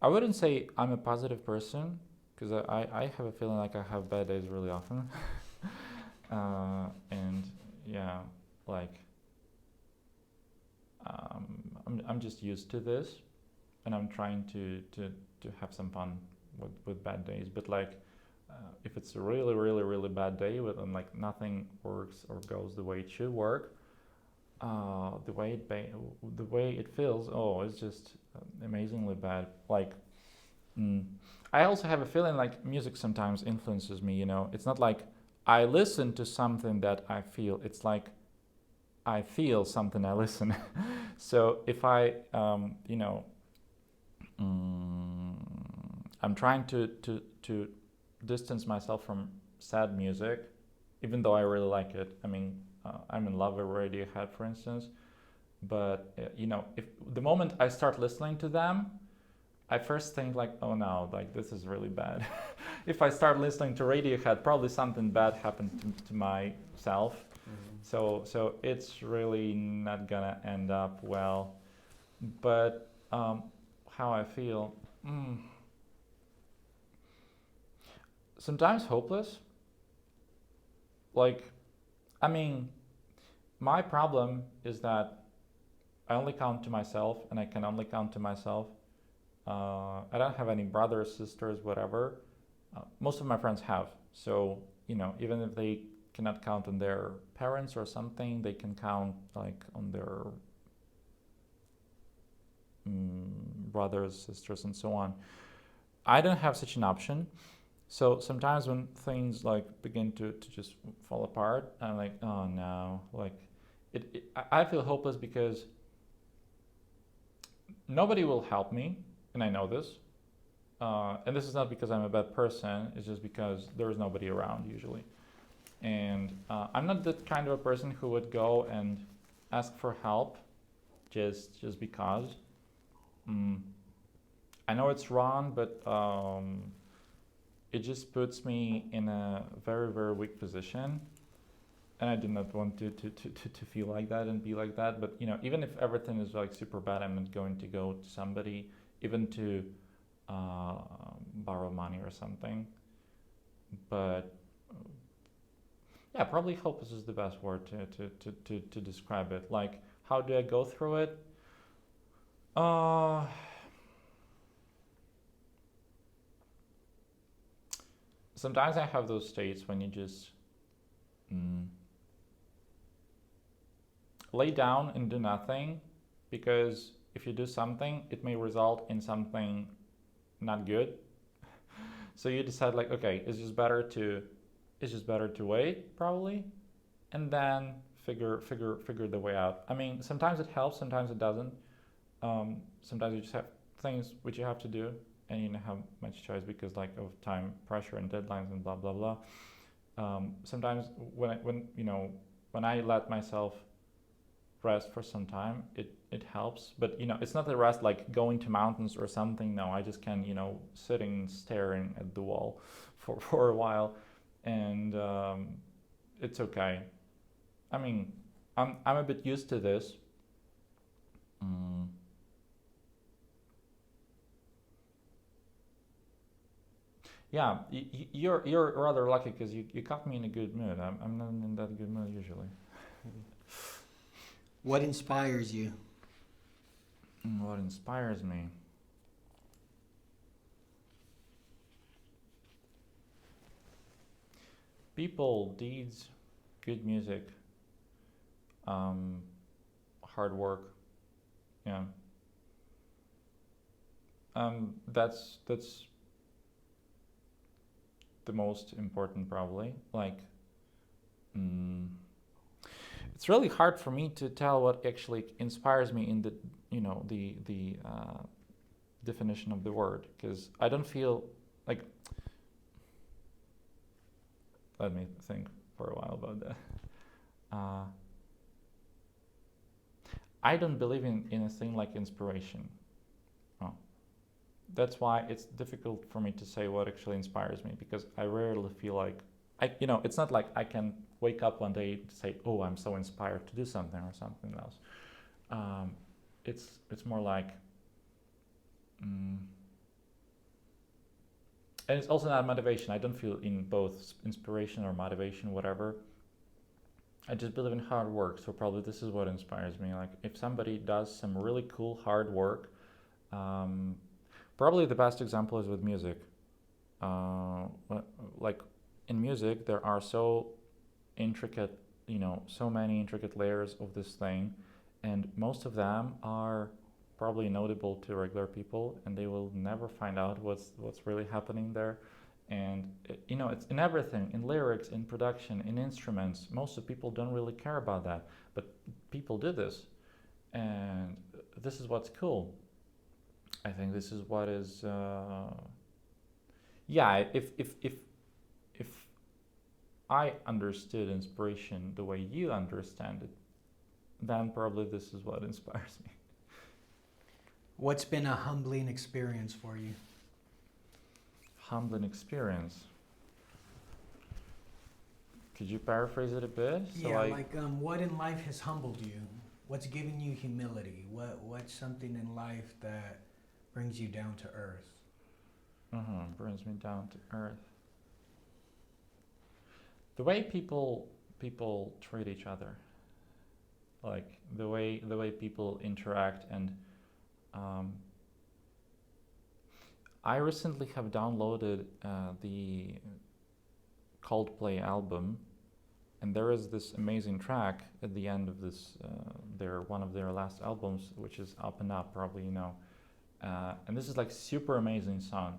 I wouldn't say I'm a positive person because I have a feeling like I have bad days really often. And yeah, like I'm just used to this, and I'm trying to have some fun with bad days. But like, if it's a really really really bad day and like nothing works or goes the way it should work, the way it feels, oh, it's just amazingly bad. Like, I also have a feeling like music sometimes influences me. It's not like I listen to something that I feel. It's like I feel something I listen. So if I'm trying to distance myself from sad music, even though I really like it. I mean, I'm in love with Radiohead, for instance. But if the moment I start listening to them, I first think like, oh no, like this is really bad. If I start listening to Radiohead, probably something bad happened to myself. So it's really not gonna end up well. But how I feel, sometimes hopeless. Like, I mean, my problem is that I only count to myself, and I can only count to myself. I don't have any brothers, sisters, whatever. Most of my friends have. So, even if they cannot count on their parents or something, they can count like on their brothers, sisters, and so on. I don't have such an option. So sometimes when things like begin to just fall apart, I'm like, oh no, like I feel hopeless because nobody will help me, and I know this. And this is not because I'm a bad person, it's just because there is nobody around usually. And I'm not the kind of a person who would go and ask for help just because. I know it's wrong, but it just puts me in a very, very weak position. And I do not want to feel like that and be like that. But, even if everything is like super bad, I'm not going to go to somebody, even to borrow money or something. But yeah, probably hopeless is the best word to describe it. Like, how do I go through it? Sometimes I have those states when you just lay down and do nothing, because if you do something, it may result in something not good. So you decide like, okay, it's just better to wait probably, and then figure the way out. I mean, sometimes it helps, sometimes it doesn't. Sometimes you just have things which you have to do, and you don't have much choice because like of time pressure and deadlines and blah blah blah. Sometimes when I let myself rest for some time, it helps. But it's not a rest like going to mountains or something. No, I just can sitting staring at the wall for a while, and it's okay. I mean, I'm a bit used to this. Mm. Yeah, you're rather lucky because you caught me in a good mood. I'm not in that good mood usually. What inspires you? What inspires me? People, deeds, good music, hard work. Yeah. That's the most important probably. Like, it's really hard for me to tell what actually inspires me in the definition of the word, because I don't feel like. Let me think for a while about that. I don't believe in a thing like inspiration. Oh. That's why it's difficult for me to say what actually inspires me, because I rarely feel like it's not like I can wake up one day to say, oh, I'm so inspired to do something or something else. It's more like, and it's also not motivation. I don't feel in both inspiration or motivation, whatever. I just believe in hard work. So probably this is what inspires me. Like if somebody does some really cool hard work, probably the best example is with music. Like in music, there are so intricate, so many intricate layers of this thing, and most of them are probably notable to regular people, and they will never find out what's really happening there. And it's in everything, in lyrics, in production, in instruments. Most of people don't really care about that, but people do this, and this is what's cool. I think this is what is. Yeah, if I understood inspiration the way you understand it, then probably this is what inspires me. What's been a humbling experience for you? Humbling experience. Could you paraphrase it a bit? What in life has humbled you? What's given you humility? What's something in life that brings you down to earth? Brings me down to earth. The way people treat each other, like the way people interact, and I recently have downloaded the Coldplay album, and there is this amazing track at the end of this one of their last albums, which is Up and Up, probably and this is like super amazing song,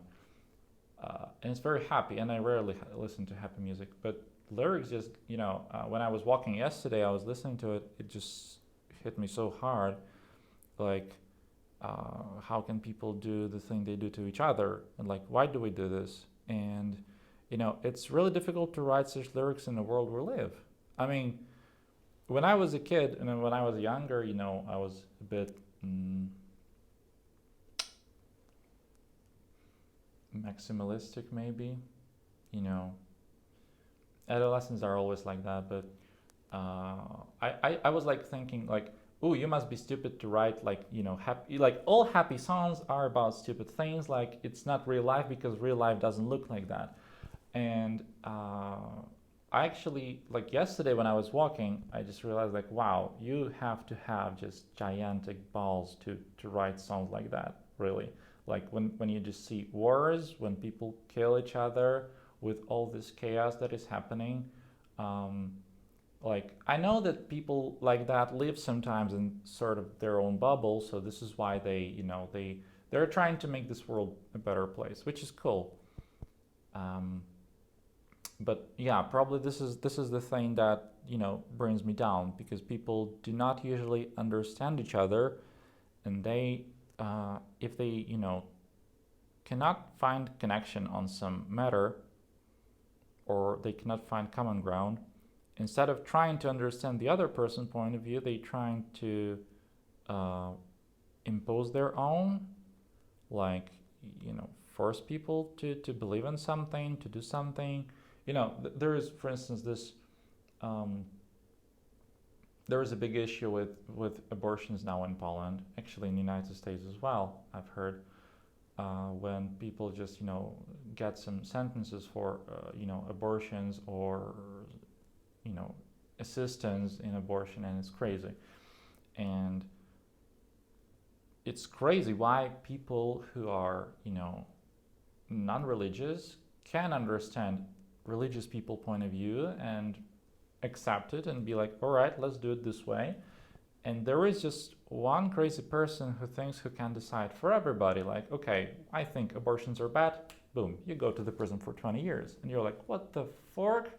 and it's very happy, and I rarely listen to happy music, but lyrics just when I was walking yesterday, I was listening to it, it just hit me so hard, like how can people do the thing they do to each other, and like why do we do this? And it's really difficult to write such lyrics in the world we live. I mean, when I was a kid and then when I was younger, I was a bit maximalistic maybe. Adolescents are always like that, but I was like thinking like, oh, you must be stupid to write like happy, like all happy songs are about stupid things, like it's not real life because real life doesn't look like that. And I actually, like yesterday when I was walking, I just realized like, wow, you have to have just gigantic balls to write songs like that, really. Like when you just see wars, when people kill each other with all this chaos that is happening, Like, I know that people like that live sometimes in sort of their own bubble, so this is why they're trying to make this world a better place, which is cool. Um, but yeah, probably this is the thing that brings me down, because people do not usually understand each other, and they if they cannot find connection on some matter, or they cannot find common ground, instead of trying to understand the other person's point of view, they trying to uh, impose their own, like force people to believe in something, to do something. There is, for instance, this. Um, there is a big issue with abortions now in Poland, actually in the United States as well. I've heard when people just get some sentences for abortions, or assistance in abortion, and it's crazy. And it's crazy why people who are non-religious can understand religious people point of view and accept it and be like, all right, let's do it this way. And there is just one crazy person who can decide for everybody, like, okay, I think abortions are bad, boom, you go to the prison for 20 years. And you're like, what the fork?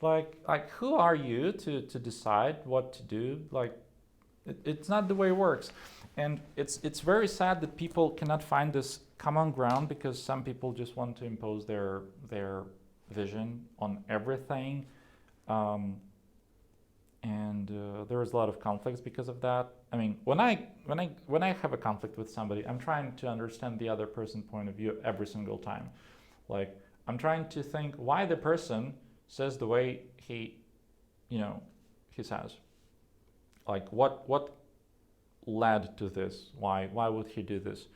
Like who are you to decide what to do? Like, it's not the way it works. And it's very sad that people cannot find this common ground, because some people just want to impose their vision on everything. And there is a lot of conflicts because of that. I mean, when I have a conflict with somebody, I'm trying to understand the other person's point of view every single time. Like, I'm trying to think why the person says the way he says. Like, what led to this? Why would he do this?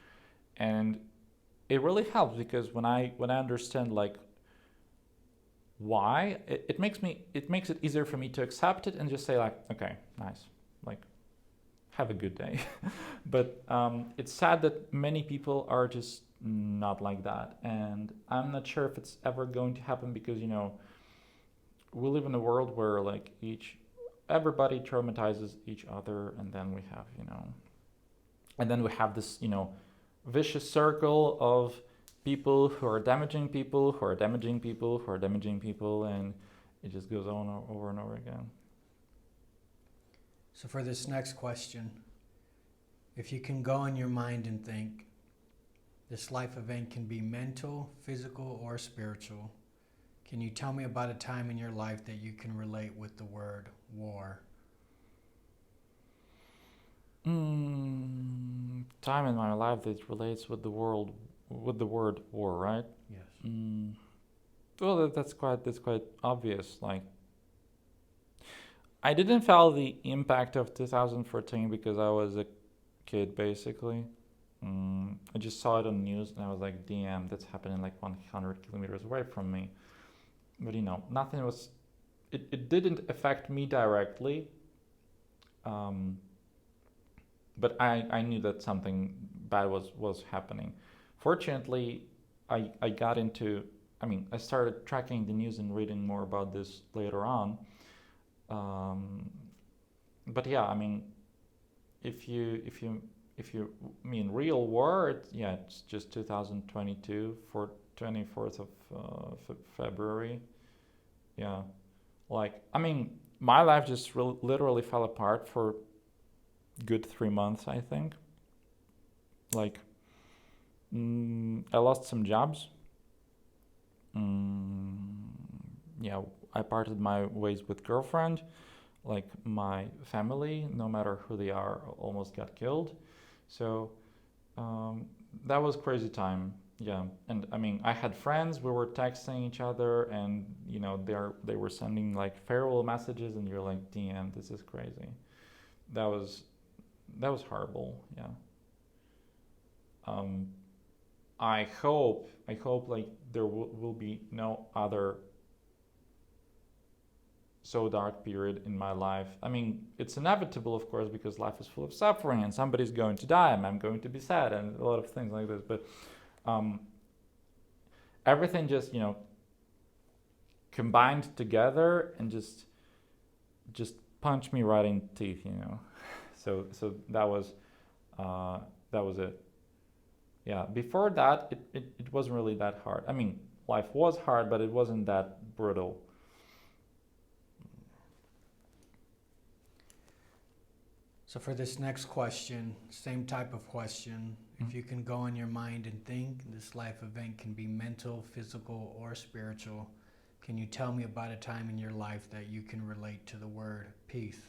And it really helps, because when I understand like why, it makes it easier for me to accept it and just say like, okay, nice, like, have a good day. But it's sad that many people are just not like that, and I'm not sure if it's ever going to happen, because we live in a world where like everybody traumatizes each other, and then we have this vicious circle of people who are damaging people, who are damaging people, who are damaging people, and it just goes on over and over again. So for this next question, if you can go in your mind and think, this life event can be mental, physical, or spiritual, can you tell me about a time in your life that you can relate with the word war? Time in my life that relates with the word war, right? Yes. Well, that's quite obvious. Like, I didn't feel the impact of 2014 because I was a kid, basically. I just saw it on the news and I was like, damn, that's happening like 100 kilometers away from me. But nothing was. It didn't affect me directly. But I knew that something bad was happening. Fortunately, I got into. I started tracking the news and reading more about this later on. But yeah, if you mean real war, it's just 2022 for 24th of February. Yeah, like my life just literally fell apart for good 3 months, I think. Like, I lost some jobs. Yeah, I parted my ways with girlfriend. Like, my family, no matter who they are, almost got killed. So that was crazy time. Yeah, and I had friends. We were texting each other, and they were sending like farewell messages, and you're like, damn, this is crazy. That was horrible. Yeah. I hope like there will be no other so dark period in my life. It's inevitable, of course, because life is full of suffering, and somebody's going to die, and I'm going to be sad, and a lot of things like this. But everything just combined together and just just punched me right in the teeth, you know. So that was it. Yeah, before that, it wasn't really that hard. I mean, life was hard, but it wasn't that brutal. So for this next question, same type of question. If you can go in your mind and think, this life event can be mental, physical, or spiritual. Can you tell me about a time in your life that you can relate to the word peace?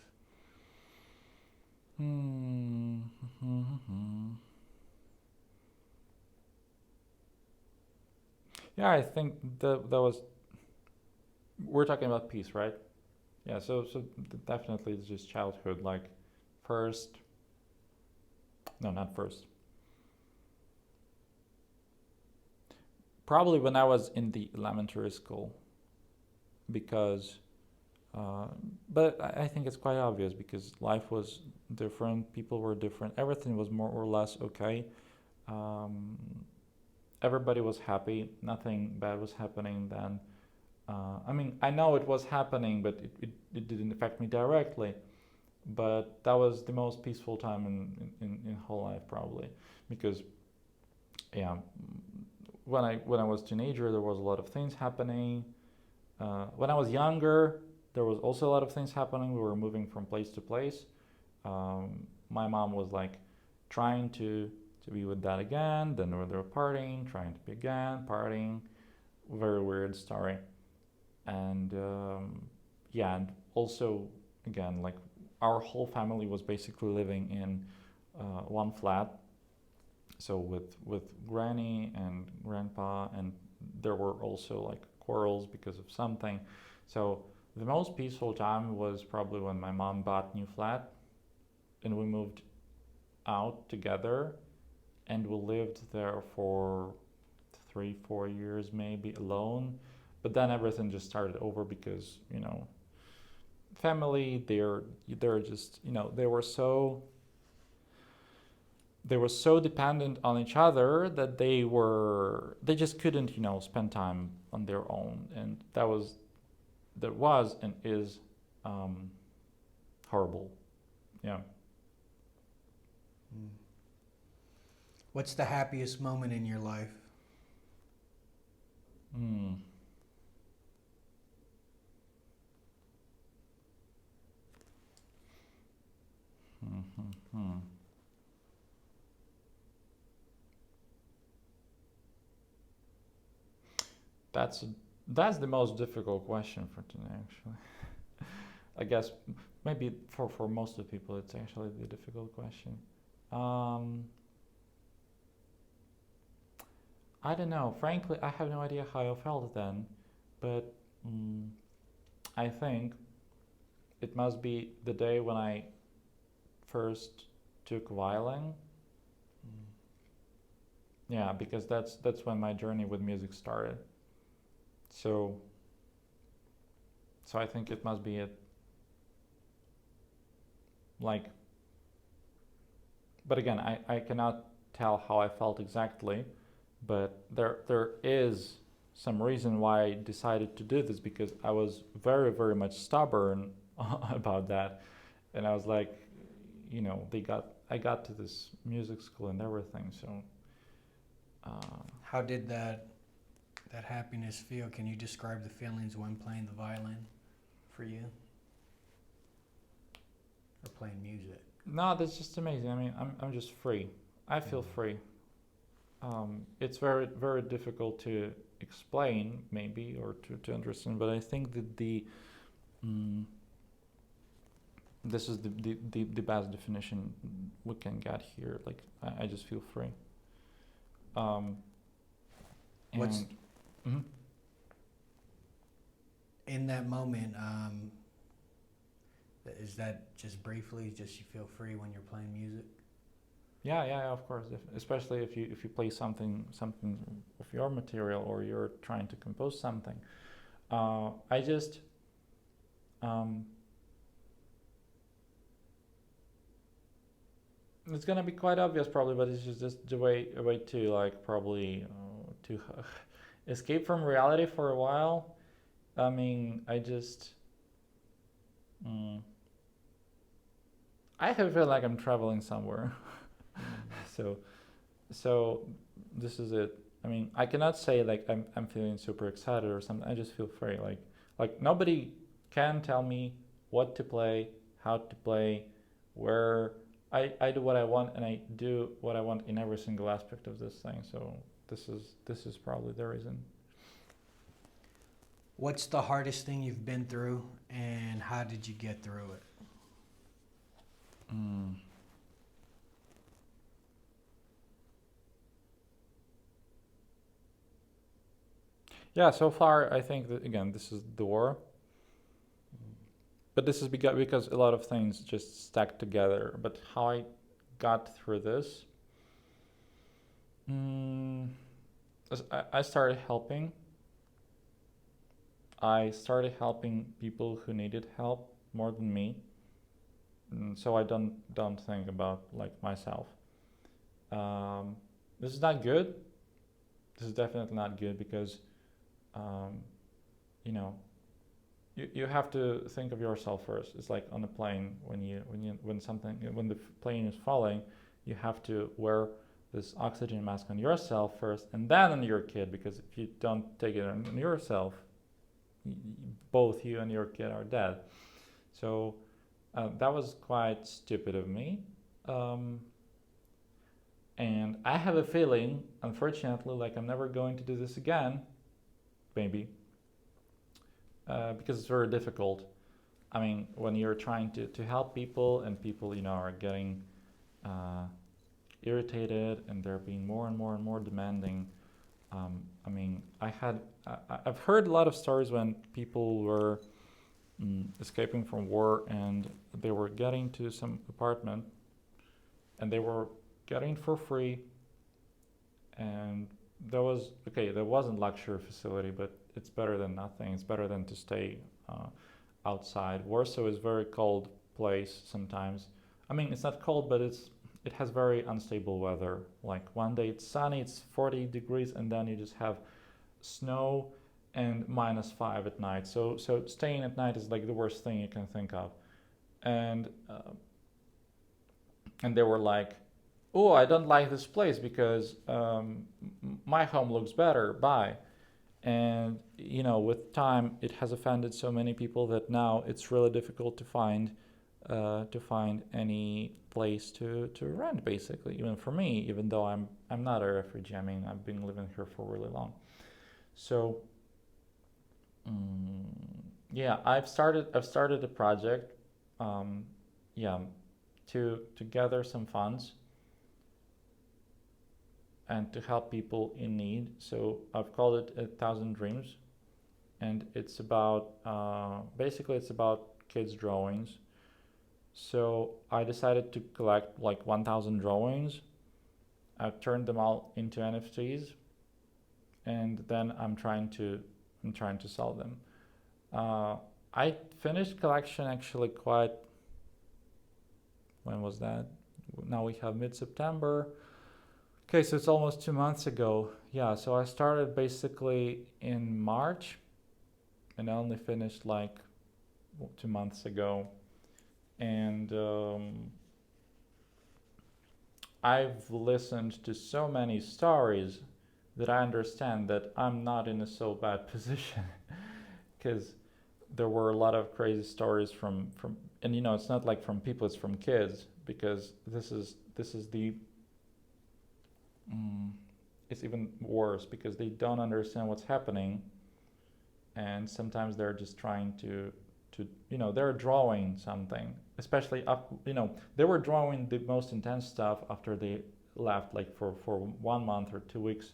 Hmm. Yeah, I think that was. We're talking about peace, right? Yeah. So definitely it's just childhood. Like first, no, not first. Probably when I was in the elementary school, because. Uh, but I think it's quite obvious because life was different, people were different, everything was more or less okay. Um, Everybody was happy, nothing bad was happening then. I mean, I know it was happening, but it didn't affect me directly. But that was the most peaceful time in whole life probably, because yeah, when I was teenager, there was a lot of things happening. When I was younger, there was also a lot of things happening. We were moving from place to place. My mom was like trying to be with dad again. Then they were partying, trying to be again, partying. Very weird story. And yeah, and also again, like our whole family was basically living in one flat. So with granny and grandpa, and there were also like quarrels because of something. So the most peaceful time was probably when my mom bought new flat and we moved out together, and we lived there for 3 4 years maybe alone. But then everything just started over because family, they're just they were so dependent on each other that they just couldn't spend time on their own, and that was and is um, horrible. Yeah. Mm. What's the happiest moment in your life? Hmm. Hmm. That's that's the most difficult question for today, actually. I guess maybe for most of the people, it's actually the difficult question. Um, I don't know. Frankly, I have no idea how I felt then, but mm, I think it must be the day when I first took violin. Mm. Yeah, because that's when my journey with music started. So so I think it must be it. Like, but again, I cannot tell how I felt exactly, but there is some reason why I decided to do this, because I was very very much stubborn about that, and I was like, I got to this music school and everything, so. How did that happiness feel? Can you describe the feelings when playing the violin for you? Or playing music? No, that's just amazing. I mean, I'm just free. I feel free. It's very very difficult to explain maybe, or to understand, but I think that mm, this is the best definition we can get here. Like I just feel free. Um, What's and mhm. in that moment? Is that just briefly, just you feel free when you're playing music? Yeah, of course. Especially if you play something of your material, or you're trying to compose something. I just um, it's gonna be quite obvious probably, but it's just a way to like probably to escape from reality for a while. I mean, I just Mm. I have feel like I'm traveling somewhere. So so this is it. I mean, I cannot say like I'm feeling super excited or something. I just feel very like nobody can tell me what to play, how to play, where I do what I want and I do what I want in every single aspect of this thing. So this is probably the reason. What's the hardest thing you've been through, and how did you get through it? Mm. Yeah, so far I think that again this is the war, but this is because a lot of things just stacked together. But how I got through this, mm, I started helping. I started helping people who needed help more than me. So I don't think about like myself. Um, this is not good. This is definitely not good because um, you know you have to think of yourself first. It's like on a plane when the plane is falling, you have to wear this oxygen mask on yourself first and then on your kid, because if you don't take it on yourself, both you and your kid are dead. So that was quite stupid of me. Um, and I have a feeling, unfortunately, like I'm never going to do this again, maybe, because it's very difficult. I mean, when you're trying to help people and people, are getting uh, irritated and they're being more and more and more demanding. I mean, I've heard a lot of stories when people were escaping from war and they were getting to some apartment and they were getting for free, and there wasn't luxury facility, but it's better than nothing. It's better than to stay outside. Warsaw is a very cold place sometimes. I mean, it's not cold, but it has very unstable weather. Like one day it's sunny, it's 40 degrees, and then you just have snow and -5 at night. So staying at night is like the worst thing you can think of. And they were like, "Oh, I don't like this place because my home looks better. Bye." And with time, it has offended so many people that now it's really difficult to find any place to rent. Basically, even for me, even though I'm not a refugee. I mean, I've been living here for really long. So yeah, I've started a project. Yeah, to gather some funds and to help people in need. So I've called it 1,000 Dreams, and it's about basically it's about kids' drawings. So I decided to collect like 1,000 drawings. I've turned them all into NFTs, and then I'm trying to sell them. I finished collection actually quite. When was that? Now we have mid-September. Okay, so it's almost 2 months ago. Yeah, so I started basically in March and I only finished like 2 months ago. And I've listened to so many stories that I understand that I'm not in a so bad position, because there were a lot of crazy stories from and it's not like from people, it's from kids, because this is the it's even worse because they don't understand what's happening, and sometimes they're just trying to they're drawing something, especially up they were drawing the most intense stuff after they left, like for 1 month or 2 weeks,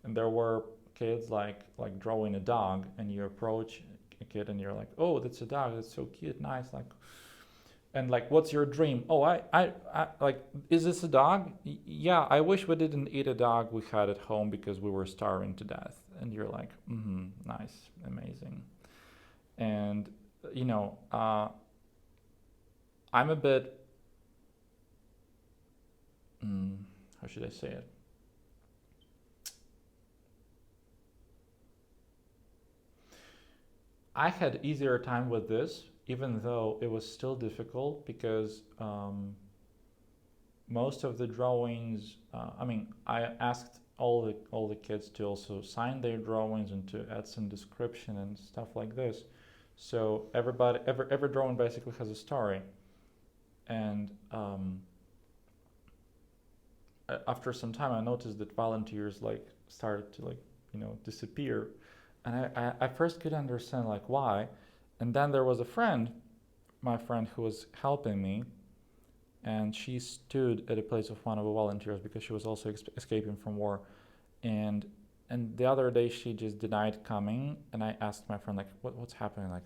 and there were kids like drawing a dog, and you approach a kid and you're like, oh, that's a dog, that's so cute, nice, like, and like, what's your dream? Oh, I like, is this a dog? Yeah, I wish we didn't eat a dog we had at home because we were starving to death. And you're like, nice, amazing. And I'm a bit, how should I say it? I had easier time with this even though it was still difficult because most of the drawings, I asked all the kids to also sign their drawings and to add some description and stuff like this. So every drawing basically has a story, and after some time, I noticed that volunteers like started to disappear, and I first could understand like why, and then there was a friend, my friend, who was helping me, and she stood at the place of one of the volunteers because she was also escaping from war, and the other day she just denied coming, and I asked my friend like what's happening, like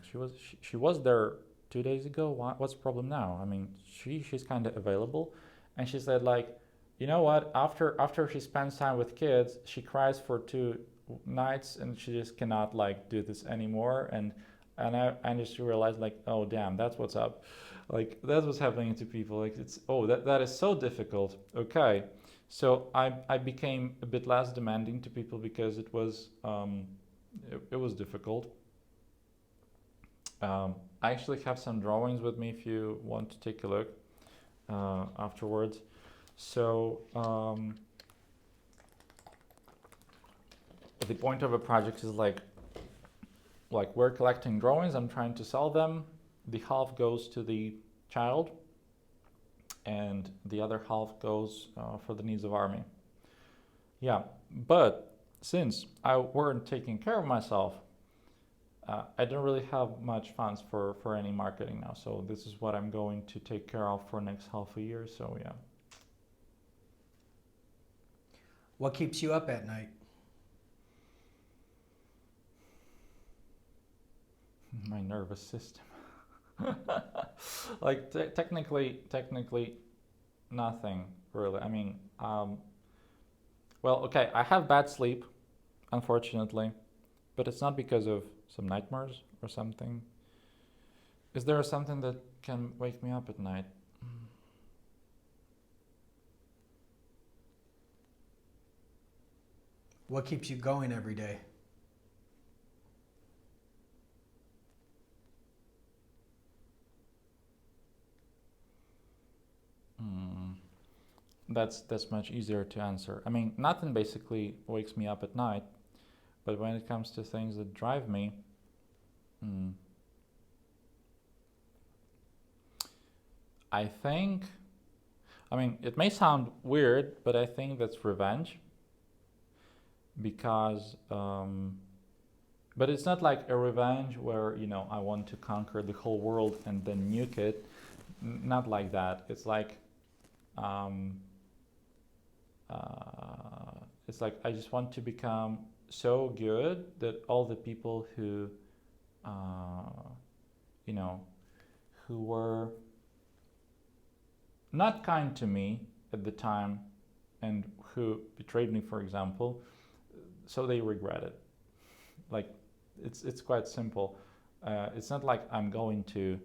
she was there 2 days ago, what's the problem now? I mean she's kind of available, and she said like, you know what, after she spends time with kids she cries for 2 nights and she just cannot like do this anymore, and I just realized like, oh damn, that's what's up. Like that's what's happening to people. Like it's, oh, that is so difficult. Okay, so I became a bit less demanding to people because it was difficult. I actually have some drawings with me if you want to take a look afterwards. So the point of a project is like we're collecting drawings. I'm trying to sell them. The half goes to the child, and the other half goes for the needs of army. Yeah, but since I weren't taking care of myself, I don't really have much funds for any marketing now. So this is what I'm going to take care of for next half a year. So yeah. What keeps you up at night? My nervous system. Like technically nothing really. I mean, well, okay, I have bad sleep, unfortunately, but it's not because of some nightmares or something. Is there something that can wake me up at night? What keeps you going every day? That's much easier to answer. I mean, nothing basically wakes me up at night, but when it comes to things that drive me, I think, I mean, it may sound weird, but I think that's revenge. Because, but it's not like a revenge where, I want to conquer the whole world and then nuke it. Not like that. It's like, I just want to become so good that all the people who, who were not kind to me at the time and who betrayed me, for example, so they regret it. Like, it's quite simple. It's not like I'm going to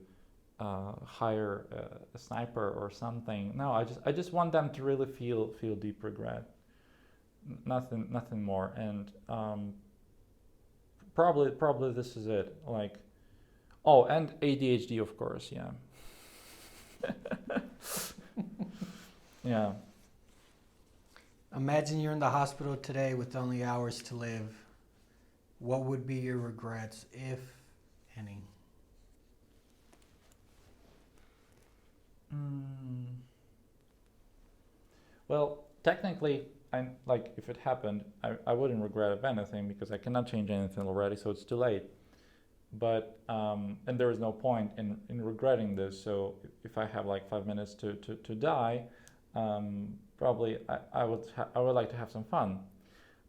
hire a sniper or something. No, I just want them to really feel deep regret. Nothing more. And probably this is it. Like, oh, and ADHD, of course. Yeah. Yeah. Imagine you're in the hospital today with only hours to live. What would be your regrets, if any? Well, technically, if it happened, I wouldn't regret of anything because I cannot change anything already, so it's too late. But and there is no point in regretting this. So if I have like 5 minutes to die, probably I would like to have some fun.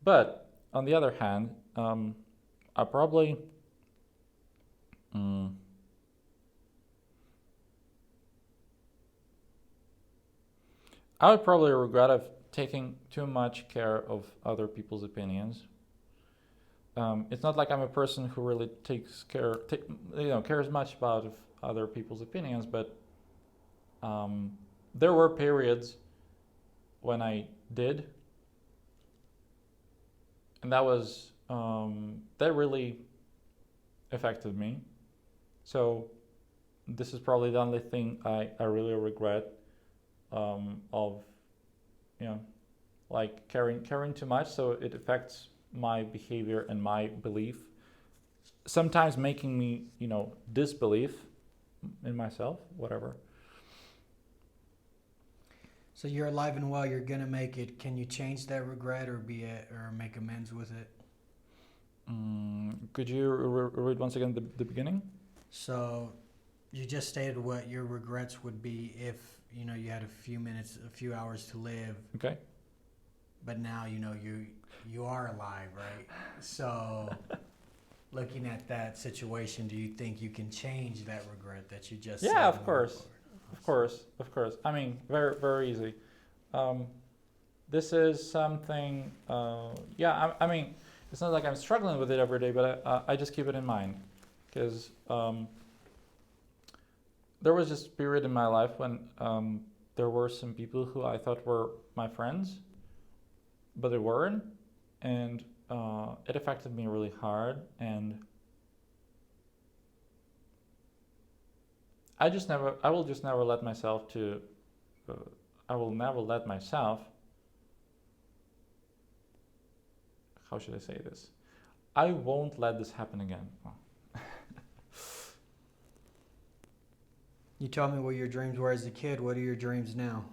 But on the other hand, I probably I would probably regret of taking too much care of other people's opinions. It's not like I'm a person who really cares much about other people's opinions, but there were periods when I did, and that really affected me. So this is probably the only thing I really regret, of, you know, like caring too much, so it affects my behavior and my belief, sometimes making me, disbelief in myself, whatever. So you're alive and well. You're gonna make it. Can you change that regret or or make amends with it? Could you read once again the beginning? So you just stated what your regrets would be if you had a few hours to live, Okay. but now you are alive, right? So looking at that situation, do you think you can change that regret that you just said? Yeah, of moving course. forward? Of course. I mean, very, very easy. This is something. I mean, it's not like I'm struggling with it every day, but I just keep it in mind, because there was this period in my life when there were some people who I thought were my friends, but they weren't, and it affected me really hard, and I will just never let myself to, I will never let myself, how should I say this? I won't let this happen again. You told me what your dreams were as a kid. What are your dreams now?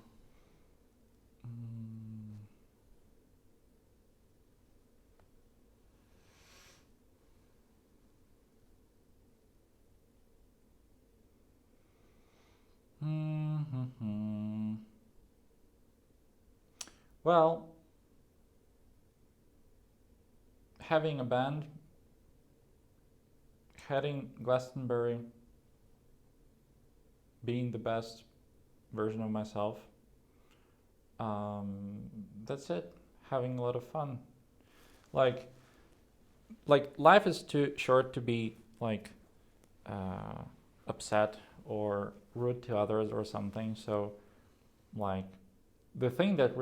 Well, having a band, heading Glastonbury, being the best version of myself. That's it. Having a lot of fun. Like life is too short to be upset or rude to others or something. So, the thing that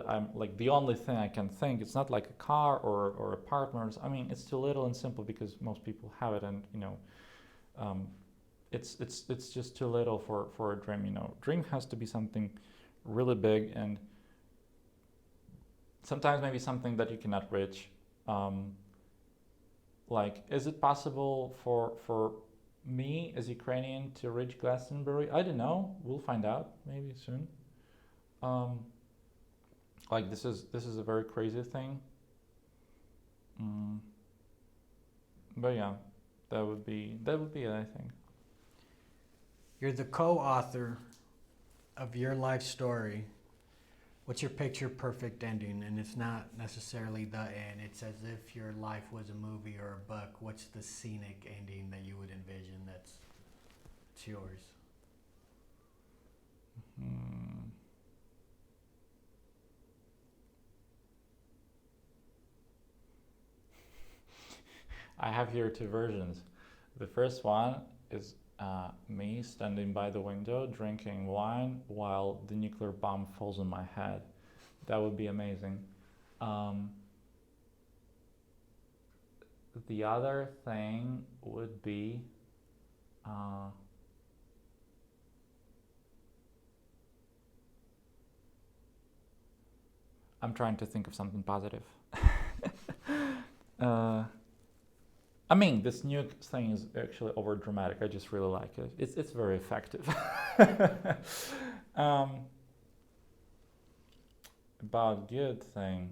I'm the only thing I can think, it's not like a car or a partner. I mean, it's too little and simple because most people have it, and it's just too little for a dream. Dream has to be something really big, and sometimes maybe something that you cannot reach. Is it possible for me as Ukrainian to reach Glastonbury? I don't know. We'll find out maybe soon. This is a very crazy thing. But yeah, that would be it, I think. You're the co-author of your life story. What's your picture perfect ending? And it's not necessarily the end. It's as if your life was a movie or a book. What's the scenic ending that you would envision that's yours? I have here two versions. The first one is me standing by the window drinking wine while the nuclear bomb falls on my head. That would be amazing. The other thing would be I'm trying to think of something positive. I mean, this nuke thing is actually over dramatic. I just really like it. It's very effective. About good thing.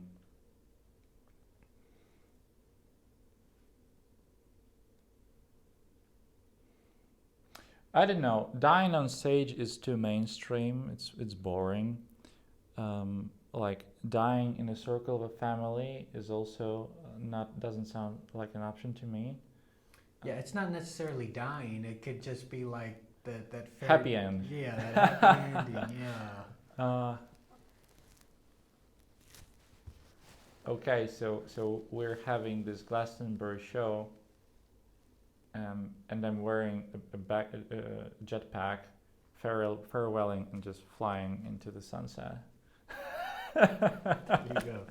I don't know. Dying on stage is too mainstream. It's boring. Dying in a circle of a family is also doesn't sound like an option to me. Yeah, it's not necessarily dying. It could just be like that happy end. Yeah, that happy ending. Yeah. Okay, so we're having this Glastonbury show, and I'm wearing a jetpack, farewelling and just flying into the sunset. There you go.